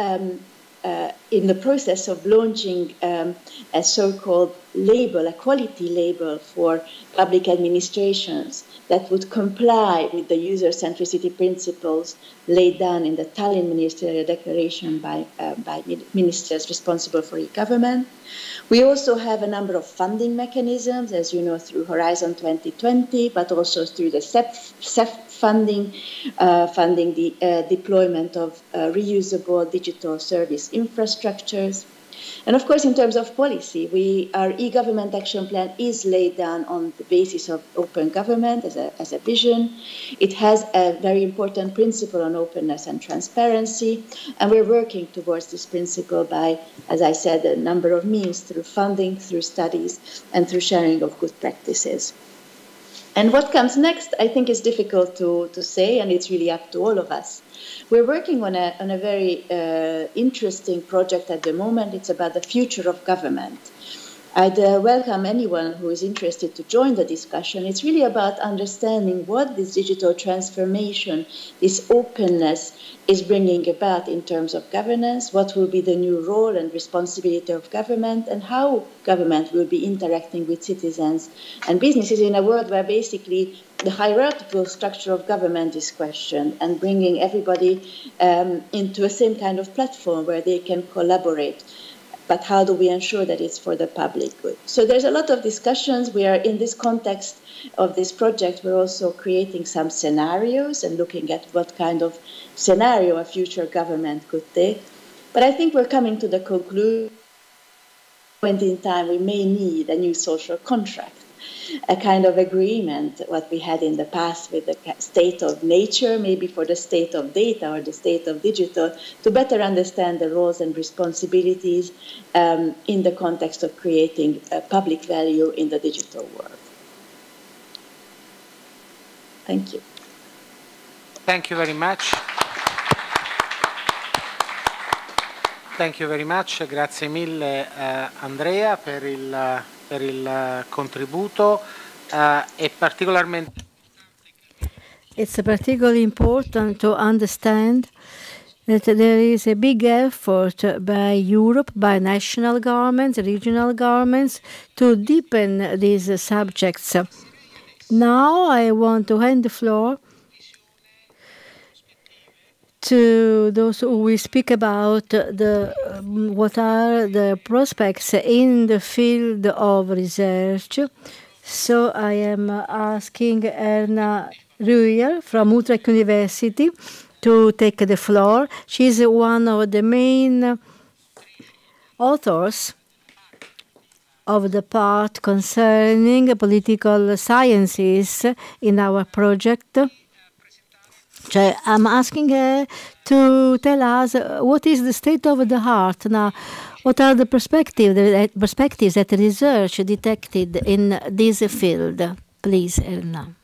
S5: in the process of launching a so-called label, a quality label for public administrations that would comply with the user centricity principles laid down in the Tallinn Ministerial Declaration by ministers responsible for e-government. We also have a number of funding mechanisms, as you know, through Horizon 2020, but also through the CEF funding, funding the deployment of reusable digital service infrastructures. And of course, in terms of policy, our e-government action plan is laid down on the basis of open government as a vision. It has a very important principle on openness and transparency, and we're working towards this principle by, as I said, a number of means, through funding, through studies, and through sharing of good practices. And what comes next, I think, is difficult to say, and it's really up to all of us. We're working on a very interesting project at the moment. It's about the future of government. I'd welcome anyone who is interested to join the discussion. It's really about understanding what this digital transformation, this openness, is bringing about in terms of governance, what will be the new role and responsibility of government, and how government will be interacting with citizens and businesses in a world where basically the hierarchical structure of government is questioned, and bringing everybody into a same kind of platform where they can collaborate. But how do we ensure that it's for the public good? So there's a lot of discussions. We are in this context of this project, we're also creating some scenarios and looking at what kind of scenario a future government could take. But I think we're coming to the conclusion point in time we may need a new social contract, a kind of agreement, what we had in the past with the state of nature, maybe for the state of data or the state of digital, to better understand the roles and responsibilities in the context of creating public value in the digital world. Thank you.
S6: Thank you very much. Thank you very much. Grazie mille Andrea per il contributo e particolarmente.
S2: It's particularly important to understand that there is a big effort by Europe, by national governments, regional governments, to deepen these subjects. Now I want to hand the floor to those who will speak about what are the prospects in the field of research. So I am asking Erna Ruyer from Utrecht University to take the floor. She's one of the main authors of the part concerning political sciences in our project. I'm asking her to tell us what is the state of the art now. What are the perspectives that research detected in this field? Please, Erna.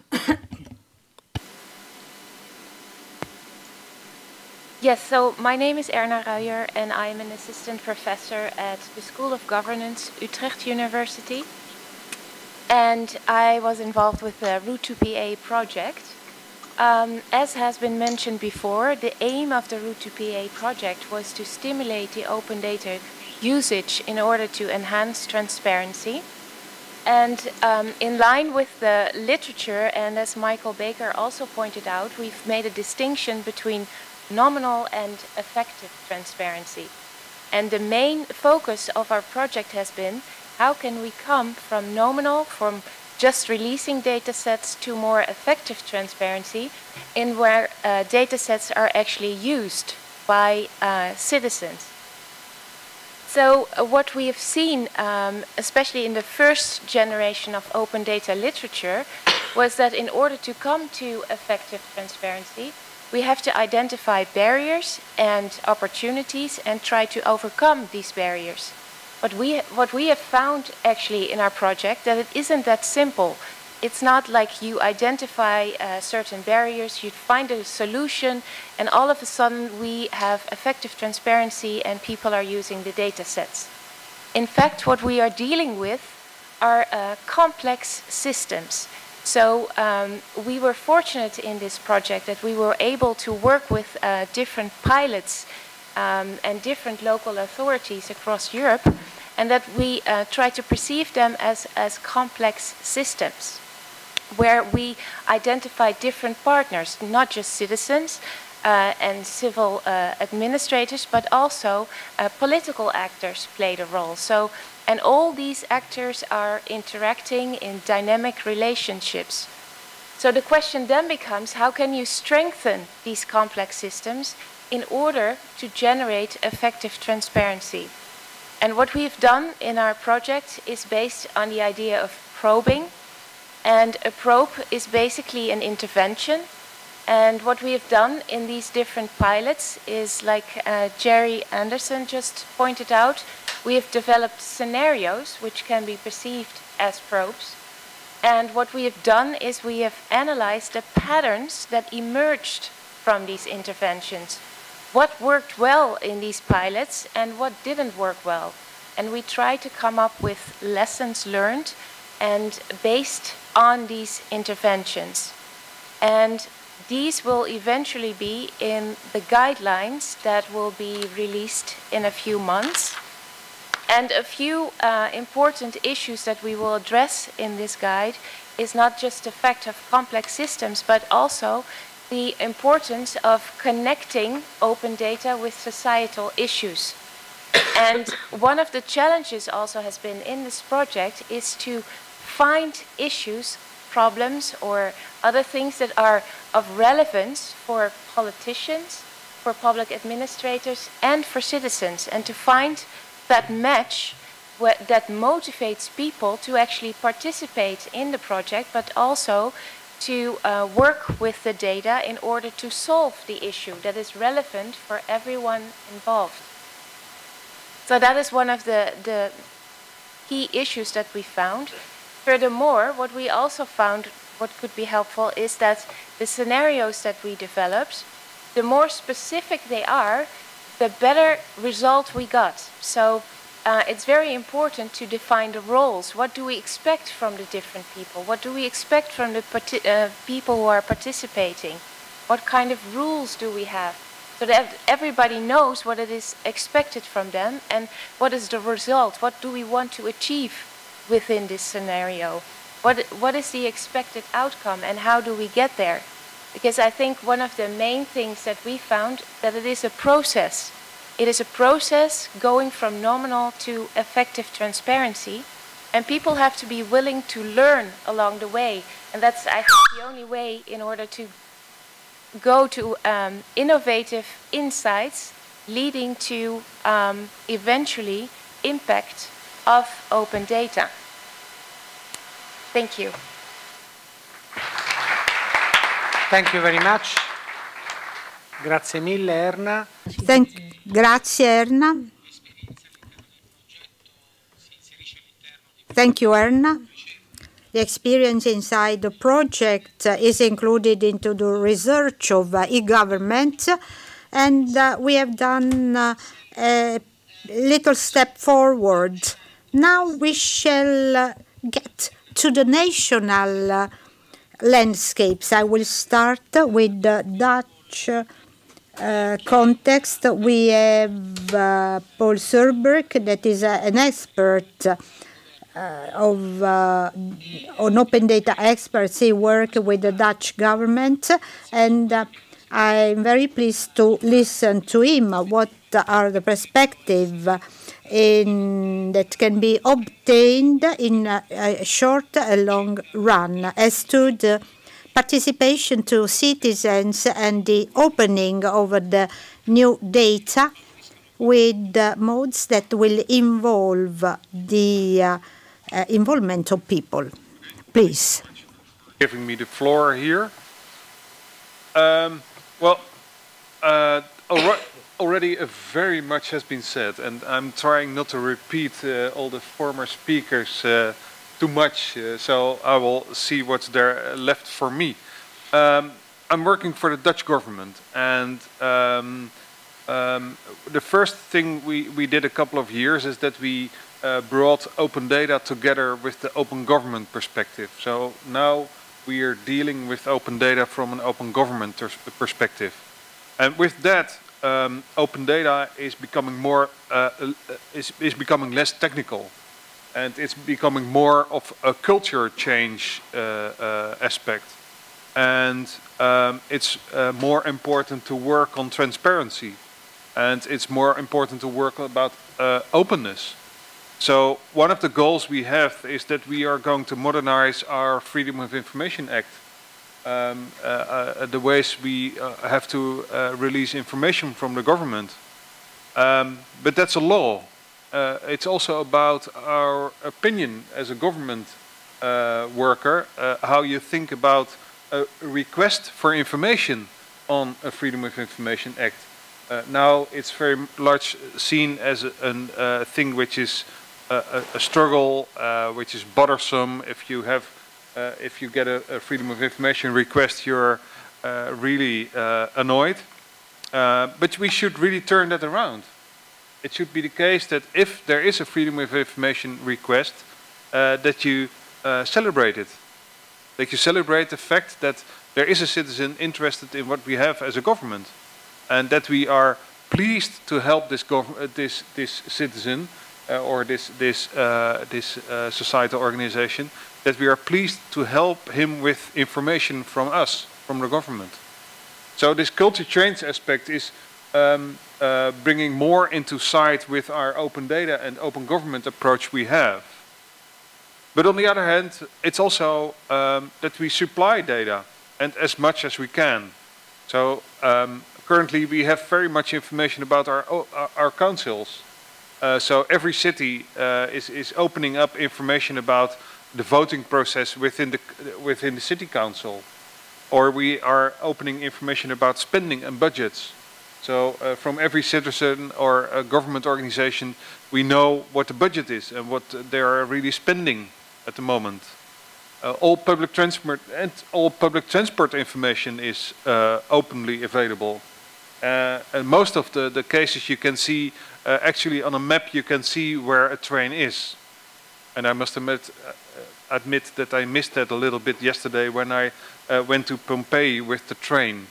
S9: Yes, so my name is Erna Ruyer and I'm an assistant professor at the School of Governance, Utrecht University. And I was involved with the Route to PA project. As has been mentioned before, the aim of the Route to PA project was to stimulate the open data usage in order to enhance transparency. And in line with the literature, and as Michael Baker also pointed out, we've made a distinction between nominal and effective transparency. And the main focus of our project has been how can we come from nominal, from just releasing data sets, to more effective transparency in where data sets are actually used by citizens. So what we have seen, especially in the first generation of open data literature, was that in order to come to effective transparency, we have to identify barriers and opportunities and try to overcome these barriers. But what we have found actually in our project, that it isn't that simple. It's not like you identify certain barriers, you find a solution, and all of a sudden we have effective transparency and people are using the data sets. In fact, what we are dealing with are complex systems. So we were fortunate in this project that we were able to work with different pilots and different local authorities across Europe, and that we try to perceive them as complex systems, where we identify different partners, not just citizens and civil administrators, but also political actors played a role. So, and all these actors are interacting in dynamic relationships. So the question then becomes, how can you strengthen these complex systems in order to generate effective transparency? And what we've done in our project is based on the idea of probing. And a probe is basically an intervention. And what we have done in these different pilots is, like Jerry Anderson just pointed out, we have developed scenarios which can be perceived as probes. And what we have done is we have analyzed the patterns that emerged from these interventions. What worked well in these pilots and what didn't work well. And we try to come up with lessons learned and based on these interventions. And these will eventually be in the guidelines that will be released in a few months. And a few important issues that we will address in this guide is not just the fact of complex systems, but also the importance of connecting open data with societal issues. And one of the challenges also has been in this project is to find issues, problems, or other things that are of relevance for politicians, for public administrators, and for citizens, and to find that match that motivates people to actually participate in the project, but also to work with the data in order to solve the issue that is relevant for everyone involved. So that is one of the key issues that we found. Furthermore, what we also found, what could be helpful, is that the scenarios that we developed, the more specific they are, the better result we got. So it's very important to define the roles. What do we expect from the different people? What do we expect from the people who are participating? What kind of rules do we have? So that everybody knows what it is expected from them and what is the result. What do we want to achieve within this scenario? What is the expected outcome and how do we get there? Because I think one of the main things that we found that it is a process. It is a process going from nominal to effective transparency, and people have to be willing to learn along the way. And that's, I think, the only way in order to go to innovative insights leading to eventually impact of open data. Thank you.
S6: Thank you very much. Grazie mille, Erna.
S4: Grazie, Erna. Thank you, Erna. The experience inside the project is included into the research of e-government, and we have done a little step forward. Now we shall get to the national landscapes. I will start with the Dutch context. We have Paul Surberg, that is an expert on open data experts. He works with the Dutch government, and I'm very pleased to listen to him. What are the perspectives that can be obtained in a short and long run as to the participation to citizens and the opening of the new data with modes that will involve the involvement of people. Please.
S10: Giving me the floor here. Already very much has been said, and I'm trying not to repeat all the former speakers too much, so I will see what's there left for me. I'm working for the Dutch government, and the first thing we did a couple of years is that we brought open data together with the open government perspective. So now we are dealing with open data from an open government perspective. And with that, open data is becoming more is becoming less technical, and it's becoming more of a culture change aspect, and it's more important to work on transparency, and it's more important to work about openness. So one of the goals we have is that we are going to modernize our Freedom of Information Act. The ways we have to release information from the government. But that's a law. It's also about our opinion as a government worker, how you think about a request for information on a Freedom of Information Act. Now it's very much seen as a thing which is a struggle, which is bothersome. If you get a Freedom of Information request, you're really annoyed. But we should really turn that around. It should be the case that if there is a Freedom of Information request, that you celebrate it. That you celebrate the fact that there is a citizen interested in what we have as a government, and that we are pleased to help this citizen or this societal organization, that we are pleased to help him with information from us, from the government. So this culture change aspect is bringing more into sight with our open data and open government approach we have. But on the other hand, it's also that we supply data, and as much as we can. So currently we have very much information about our councils. So every city is opening up information about the voting process within the city council, or we are opening information about spending and budgets. So from every citizen or a government organization, we know what the budget is and what they are really spending at the moment. All public transport information is openly available. And most of the cases you can see, actually on a map you can see where a train is. And I must admit that I missed that a little bit yesterday when I went to Pompeii with the train.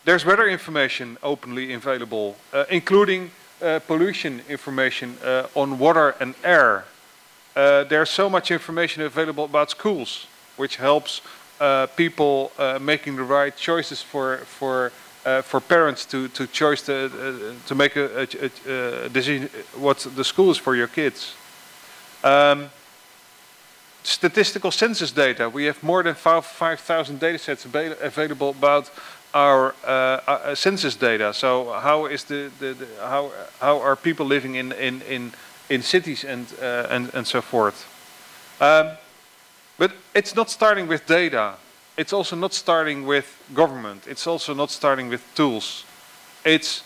S10: There's weather information openly available, including pollution information on water and air. There's so much information available about schools, which helps people making the right choices for parents to choose to make a decision what the school is for your kids. Statistical census data. We have more than 5,000 data sets available about our census data. So how is how are people living in cities and so forth. But it's not starting with data. It's also not starting with government. It's also not starting with tools. It's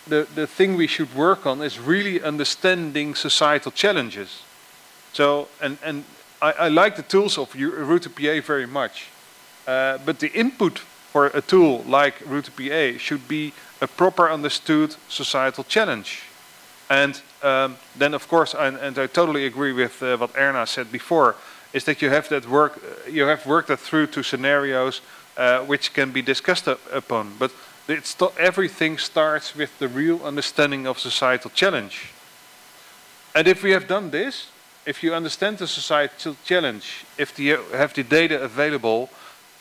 S10: the thing we should work on is really understanding societal challenges. So, and I like the tools of Route to PA very much. But the input for a tool like Route to PA should be a proper understood societal challenge. And then, of course, and I totally agree with what Erna said before, is that you have worked that through to scenarios which can be discussed upon. But everything starts with the real understanding of societal challenge. And if we have done this, if you understand the societal challenge, if you have the data available,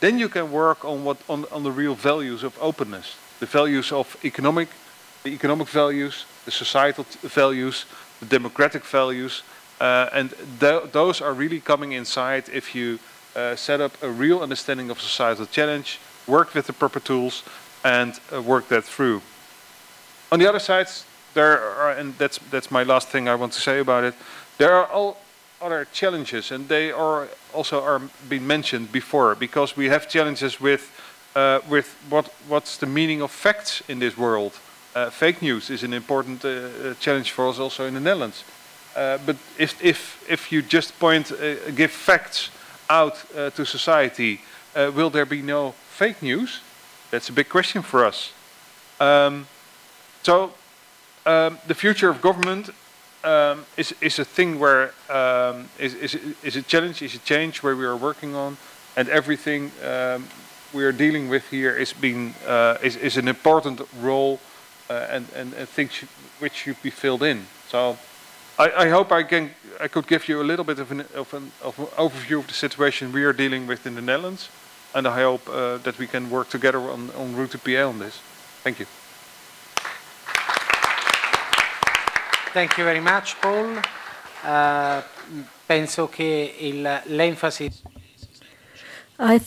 S10: then you can work on the real values of openness, the values of the economic values, the societal values, the democratic values, and those are really coming inside if you set up a real understanding of societal challenge, work with the proper tools, and work that through. On the other side, there are, and that's my last thing I want to say about it, there are all other challenges, and they are also being mentioned before, because we have challenges with what's the meaning of facts in this world. Fake news is an important challenge for us also in the Netherlands. But if you just give facts out to society, will there be no fake news? That's a big question for us. So the future of government is a thing where is a challenge, is a change where we are working on, and everything we are dealing with here is an important role and things which should be filled in. So I hope I could give you a little bit of an overview of the situation we are dealing with in the Netherlands, and I hope that we can work together on Route to PA on this. Thank you.
S6: Thank you very much, Paul. Penso che l'enfasi...
S2: I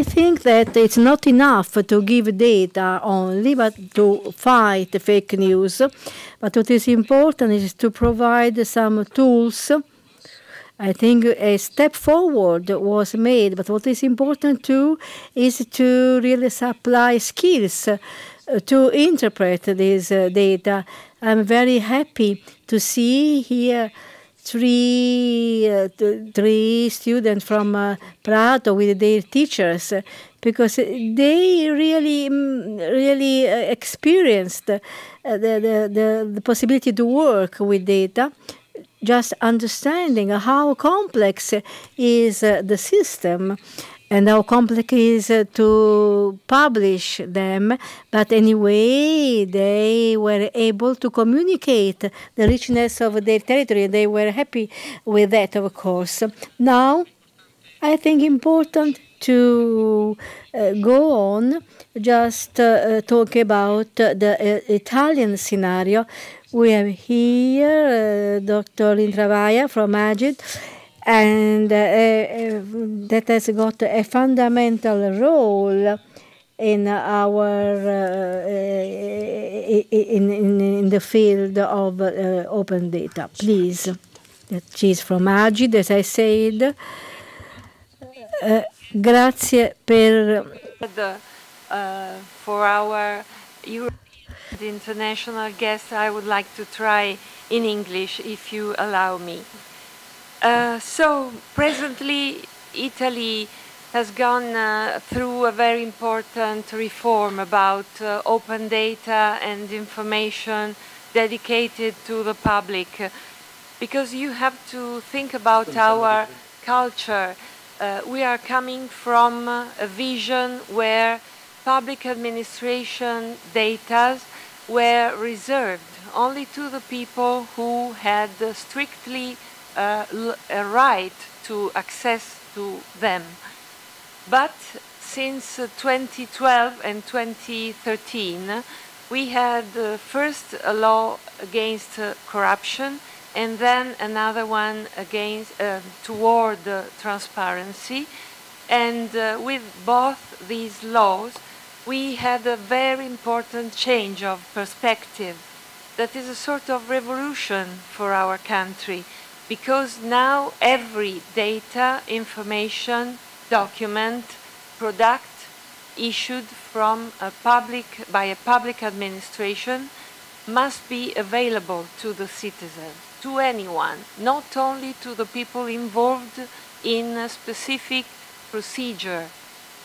S2: think that it's not enough to give data only, but to fight fake news. But what is important is to provide some tools. I think a step forward was made, but what is important too is to really supply skills to interpret this data. I'm very happy to see here three students from Prato with their teachers, because they really experienced the possibility to work with data, just understanding how complex is the system and how complex it is to publish them. But anyway, they were able to communicate the richness of their territory, and they were happy with that, of course. Now, I think important to go on, just talk about the Italian scenario. We have here Dr. Intravaya from Agid, and that has got a fundamental role in our in the field of open data. Please, she's from Agid, as I said. Grazie per.
S11: For our international guests, I would like to try in English, if you allow me. So presently, Italy has gone through a very important reform about open data and information dedicated to the public, because you have to think about our culture. We are coming from a vision where public administration data were reserved only to the people who had strictly a right to access to them. But since 2012 and 2013, we had first a law against corruption, and then another one against toward transparency. And with both these laws, we had a very important change of perspective. That is a sort of revolution for our country, because now every data, information, document, product issued from by a public administration must be available to the citizen, to anyone, not only to the people involved in a specific procedure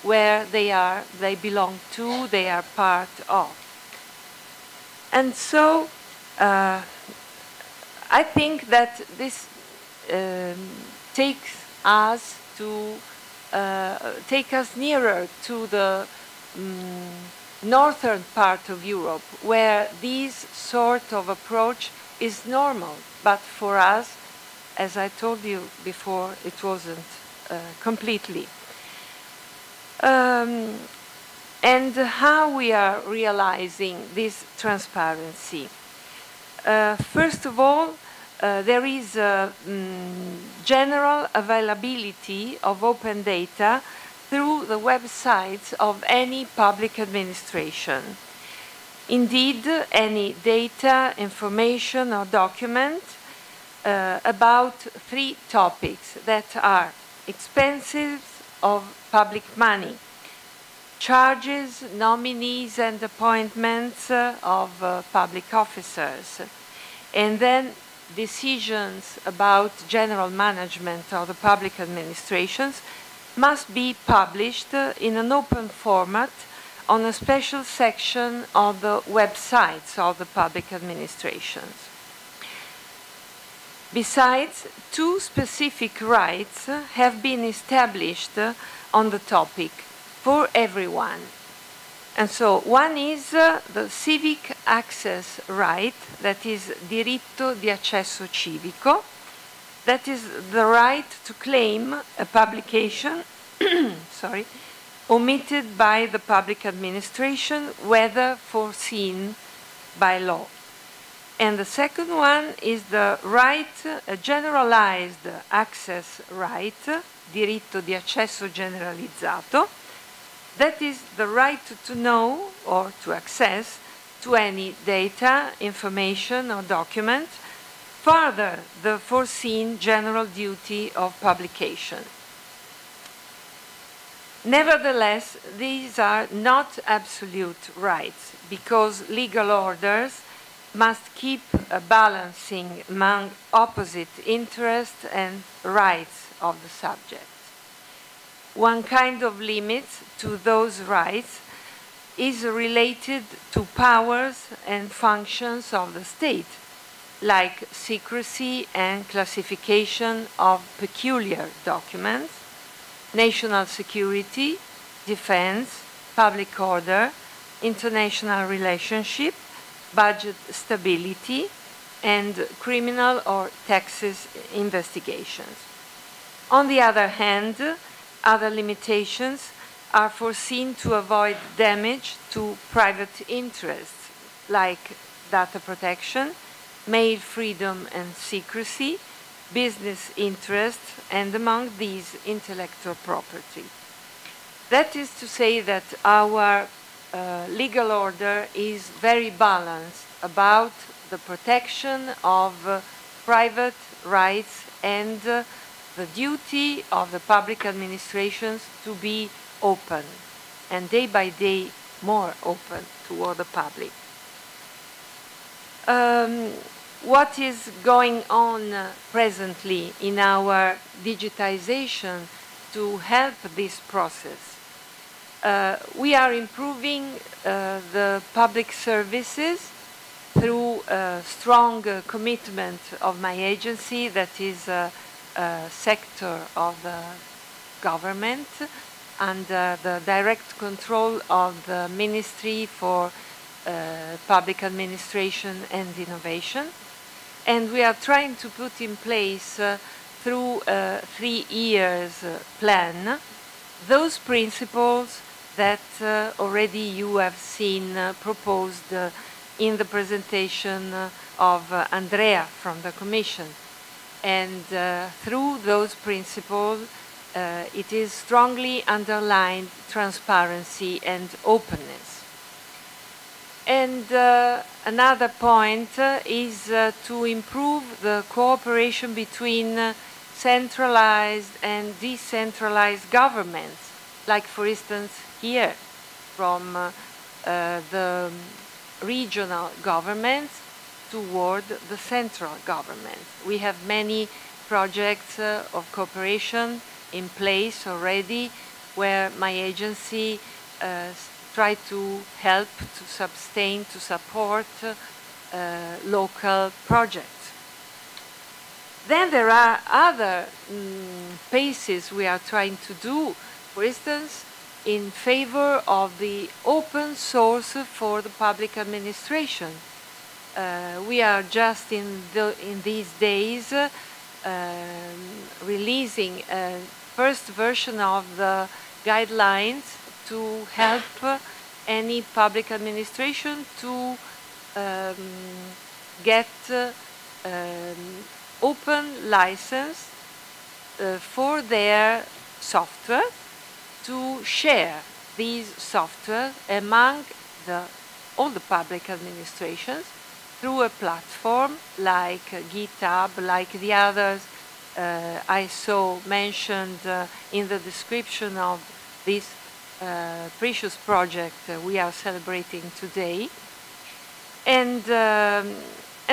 S11: where they belong to, they are part of. And so I think that this takes us nearer to the northern part of Europe, where this sort of approach is normal. But for us, as I told you before, it wasn't completely. And how we are realizing this transparency. First of all, there is a general availability of open data through the websites of any public administration. Indeed, any data, information, or document about three topics that are expenses of public money, charges, nominees, and appointments of public officers, and then decisions about general management of the public administrations must be published in an open format on a special section of the websites of the public administrations. Besides, two specific rights have been established on the topic for everyone. And so one is the civic access right, that is diritto di accesso civico, that is the right to claim a publication sorry, omitted by the public administration, whether foreseen by law. And the second one is the right, a generalized access right, diritto di accesso generalizzato, that is the right to know or to access to any data, information or document, further the foreseen general duty of publication. Nevertheless, these are not absolute rights, because legal orders must keep a balancing among opposite interests and rights of the subject. One kind of limit to those rights is related to powers and functions of the state, like secrecy and classification of peculiar documents, national security, defense, public order, international relationship, budget stability, and criminal or taxes investigations. On the other hand, other limitations are foreseen to avoid damage to private interests, like data protection, mail freedom and secrecy, business interests, and among these, intellectual property. That is to say that our legal order is very balanced about the protection of private rights and the duty of the public administrations to be open, and day by day more open toward the public. What is going on presently in our digitization to help this process? We are improving the public services through a strong commitment of my agency, that is a sector of the government, under the direct control of the Ministry for Public Administration and Innovation. And we are trying to put in place, through a 3 years plan, those principles that already you have seen proposed in the presentation of Andrea from the Commission. And through those principles, it is strongly underlined transparency and openness. And another point is to improve the cooperation between centralized and decentralized governments, like for instance here from the regional governments toward the central government. We have many projects of cooperation in place already, where my agency try to help, to sustain, to support local projects. Then there are other pieces we are trying to do, for instance, in favor of the open source for the public administration. We are just in these days releasing a first version of the guidelines to help any public administration to get open license for their software, to share these software among all the public administrations through a platform like GitHub, like the others I saw mentioned in the description of this precious project we are celebrating today. And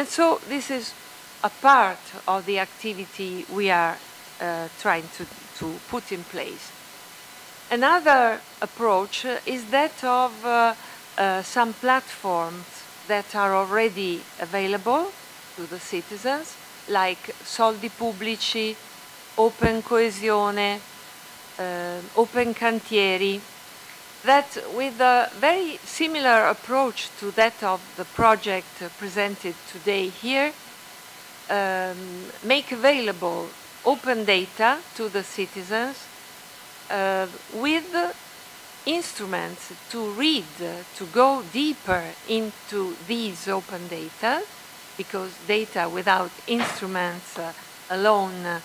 S11: so this is a part of the activity we are trying to put in place. Another approach is that of some platforms that are already available to the citizens, like soldi pubblici, open coesione, open cantieri, that with a very similar approach to that of the project presented today here, make available open data to the citizens with instruments to read, to go deeper into these open data, because data without instruments alone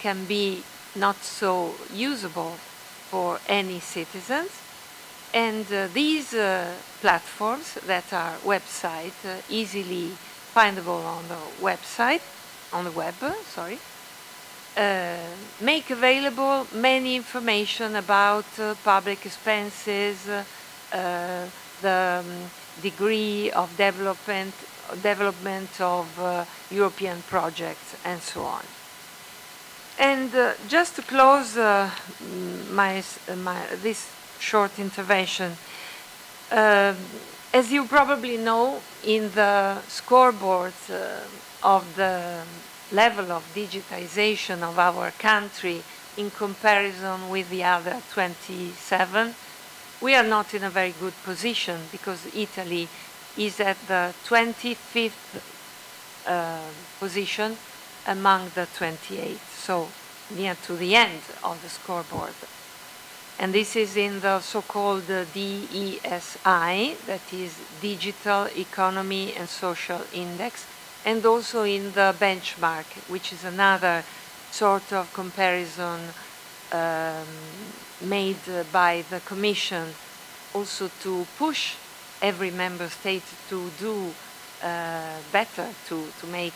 S11: can be not so usable for any citizens. And these platforms that are website, easily findable on the website, on the web, sorry, make available many information about public expenses, the degree of development of European projects, and so on. And just to close this short intervention, as you probably know, in the scoreboard of the level of digitization of our country in comparison with the other 27, we are not in a very good position, because Italy is at the 25th position among the 28, so near to the end of the scoreboard. And this is in the so-called DESI, that is Digital Economy and Social Index, and also in the benchmark, which is another sort of comparison made by the Commission, also to push every member state to do better, to make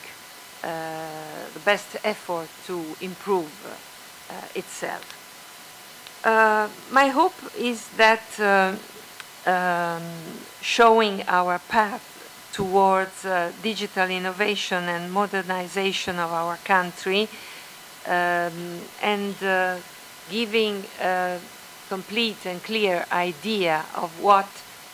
S11: the best effort to improve itself. My hope is that showing our path towards digital innovation and modernization of our country, and giving a complete and clear idea of what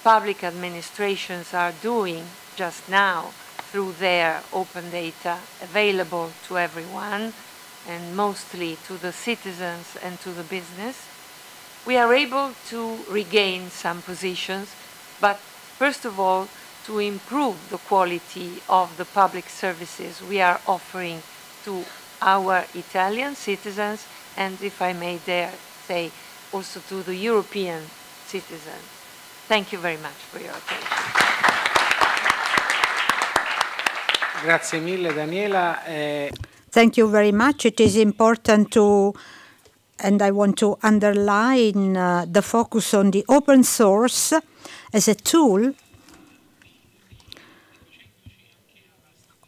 S11: public administrations are doing just now through their open data available to everyone, and mostly to the citizens and to the business, we are able to regain some positions, but first of all, to improve the quality of the public services we are offering to our Italian citizens, and if I may dare say, also to the European citizens. Thank you very much for your attention.
S6: Grazie mille, Daniela.
S4: Thank you very much. It is important to, and I want to underline the focus on the open source as a tool,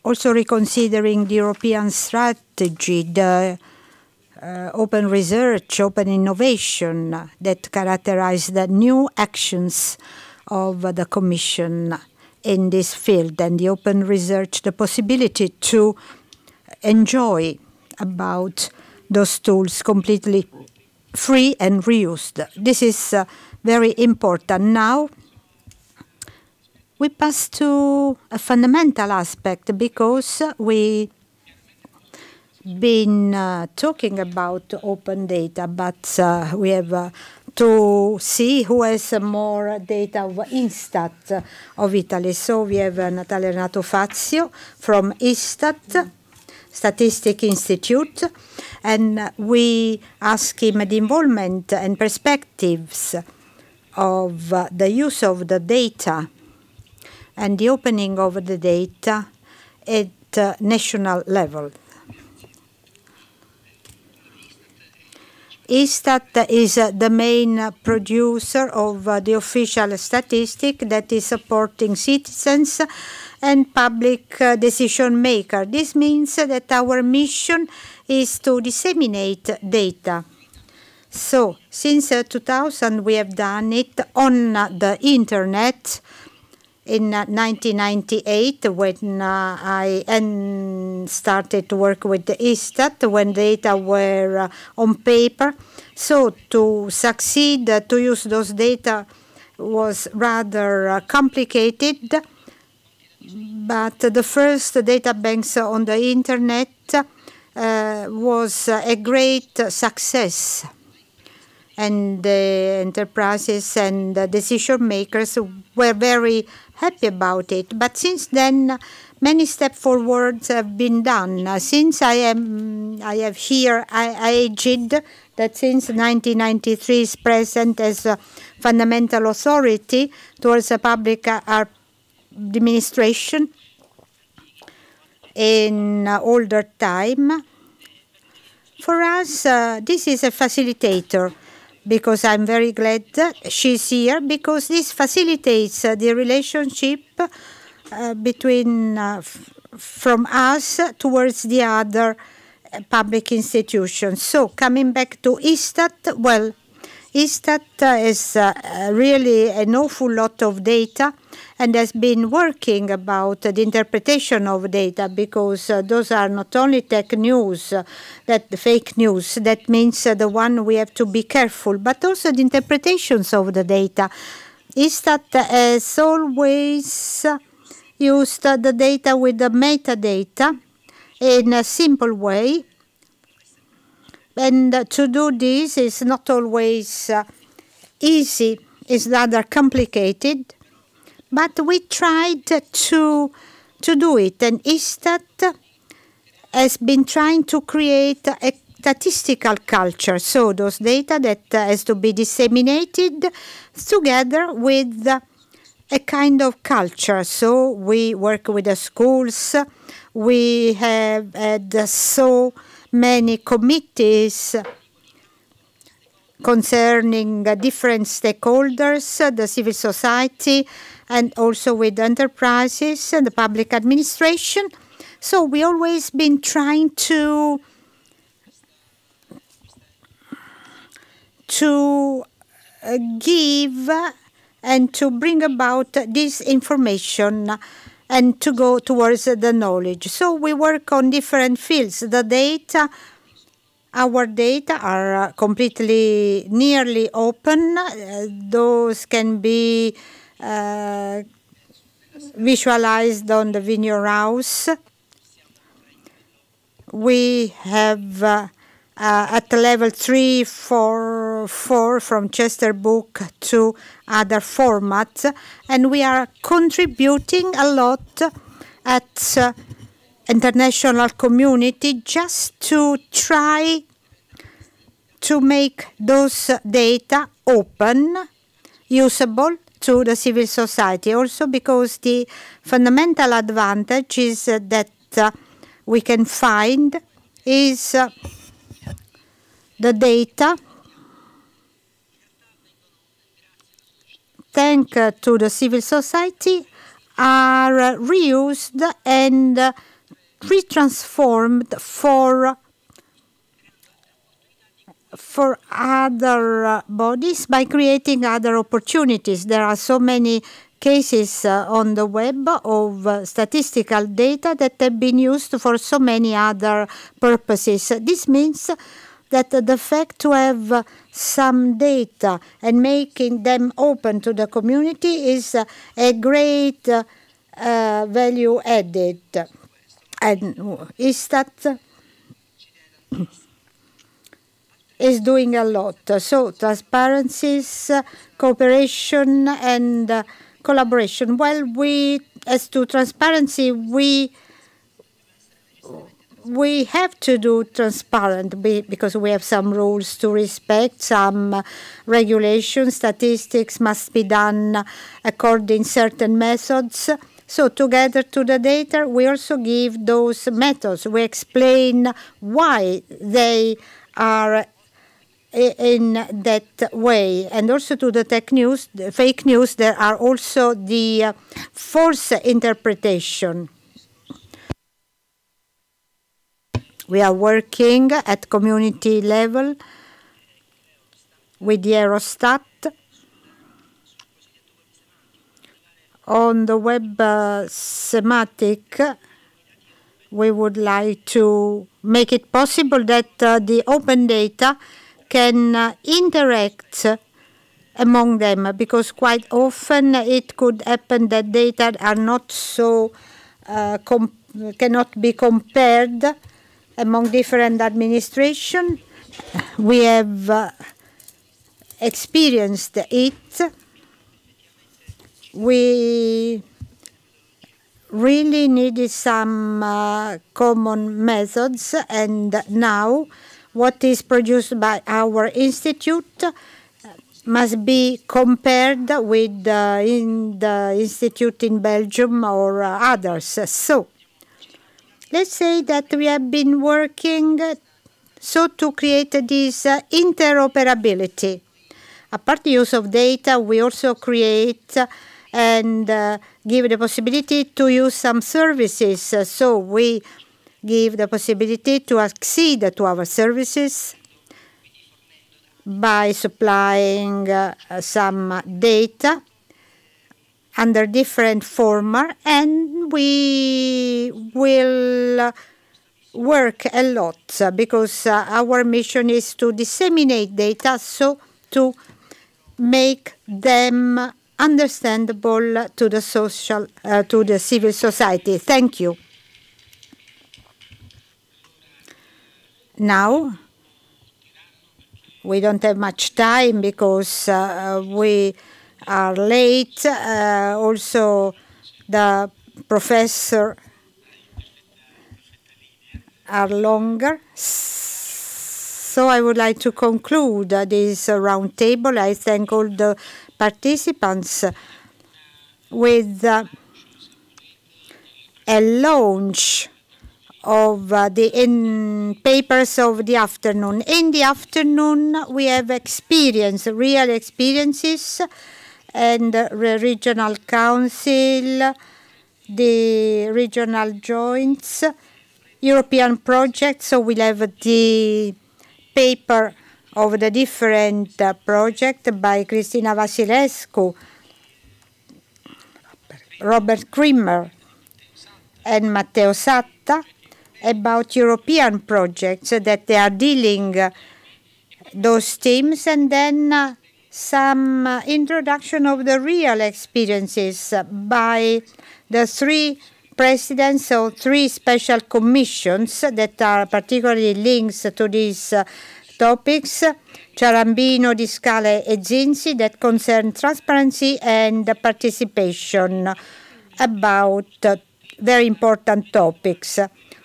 S4: also reconsidering the European strategy, the open research, open innovation that characterize the new actions of the Commission in this field, and the open research, the possibility to enjoy about those tools completely free and reused. This is very important. Now we pass to a fundamental aspect, because we been talking about open data, but we have to see who has more data of Istat of Italy. So we have Natalia Renato Fazio from Istat, Statistic Institute, and we ask him the involvement and perspectives of the use of the data and the opening of the data at national level. Istat is the main producer of the official statistic that is supporting citizens and public decision makers. This means that our mission is to disseminate data. So, since 2000, we have done it on the internet. In 1998, when I started to work with the Istat, when data were on paper. So to succeed to use those data was rather complicated, but the first data banks on the internet was a great success, and the enterprises and the decision makers were very happy about it. But since then, many steps forwards have been done. Since I have here aged that since 1993 is present as a fundamental authority towards a public administration in older time. For us, this is a facilitator, because I'm very glad she's here, because this facilitates the relationship between from us towards the other public institutions. So coming back to ISTAT, well, ISTAT is really an awful lot of data and has been working about the interpretation of data, because those are not only tech news, that fake news, that means the one we have to be careful, but also the interpretations of the data. ISTAT has always used the data with the metadata in a simple way. And to do this is not always easy, it's rather complicated, but we tried to do it. And ISTAT has been trying to create a statistical culture, so those data that has to be disseminated together with a kind of culture. So we work with the schools, we have had so many committees concerning different stakeholders, the civil society, and also with enterprises and the public administration. So we always been trying to give and to bring about this information and to go towards the knowledge. So we work on different fields. The data, our data are completely nearly open. Those can be visualized on the Vineyard House. We have at level 3, 4 from Chester Book to other formats, and we are contributing a lot at international community just to try to make those data open, usable to the civil society. Also because the fundamental advantage is that we can find is the data, thanks to the civil society, are reused and retransformed for other bodies by creating other opportunities. There are so many cases on the web of statistical data that have been used for so many other purposes. This means that the fact to have some data and making them open to the community is a great value added. And ISTAT is doing a lot. So transparencies, cooperation, and collaboration. Well, as to transparency, we have to do transparent because we have some rules to respect, some regulations. Statistics must be done according to certain methods. So together to the data, we also give those methods. We explain why they are in that way. And also to the fake news, there are also the false interpretation. We are working at community level with the Eurostat on the web semantic. We would like to make it possible that the open data can interact among them, because quite often it could happen that data are not so cannot be compared among different administrations. We have experienced it. We really needed some common methods, and now what is produced by our institute must be compared with in the institute in Belgium or others. So let's say that we have been working so to create this interoperability. Apart the use of data, we also create and give the possibility to use some services. So we give the possibility to accede to our services by supplying some data under different format, and we will work a lot because our mission is to disseminate data, so to make them understandable to the social, to the civil society. Thank you. Now, we don't have much time because we are late. Also, the professor are longer. So I would like to conclude this round table. I thank all the participants with a launch of the papers of the afternoon. In the afternoon, we have real experiences, and the regional council, the regional joints, European projects. So we'll have the paper of the different projects by Cristina Vasilescu, Robert Krimmer, and Matteo Satta about European projects that they are dealing those themes, and then some introduction of the real experiences by the three presidents of three special commissions that are particularly linked to these topics, Ciarambino, Di Scala, and Zinzi, that concern transparency and participation about very important topics.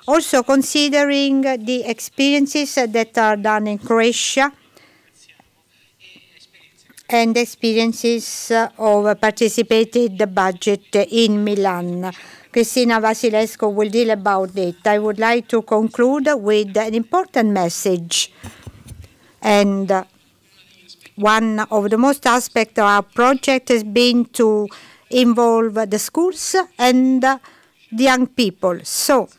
S4: Also considering the experiences that are done in Croatia and experiences of participated budget in Milan. Cristina Vasilescu will deal about it. I would like to conclude with an important message. And one of the most aspects of our project has been to involve the schools and the young people. So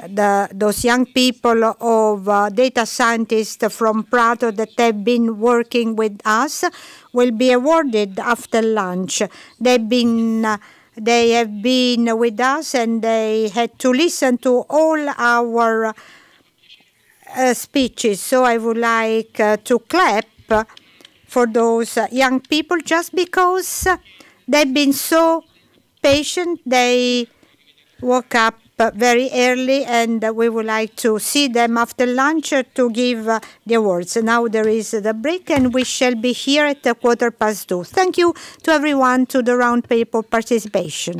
S4: those young people of data scientists from Prato that have been working with us will be awarded after lunch. They have been with us, and they had to listen to all our speeches. So I would like to clap for those young people, just because they've been so patient. They woke up very early, and we would like to see them after lunch to give the awards. Now there is the break, and we shall be here at 2:15. Thank you to everyone, to the round table participation.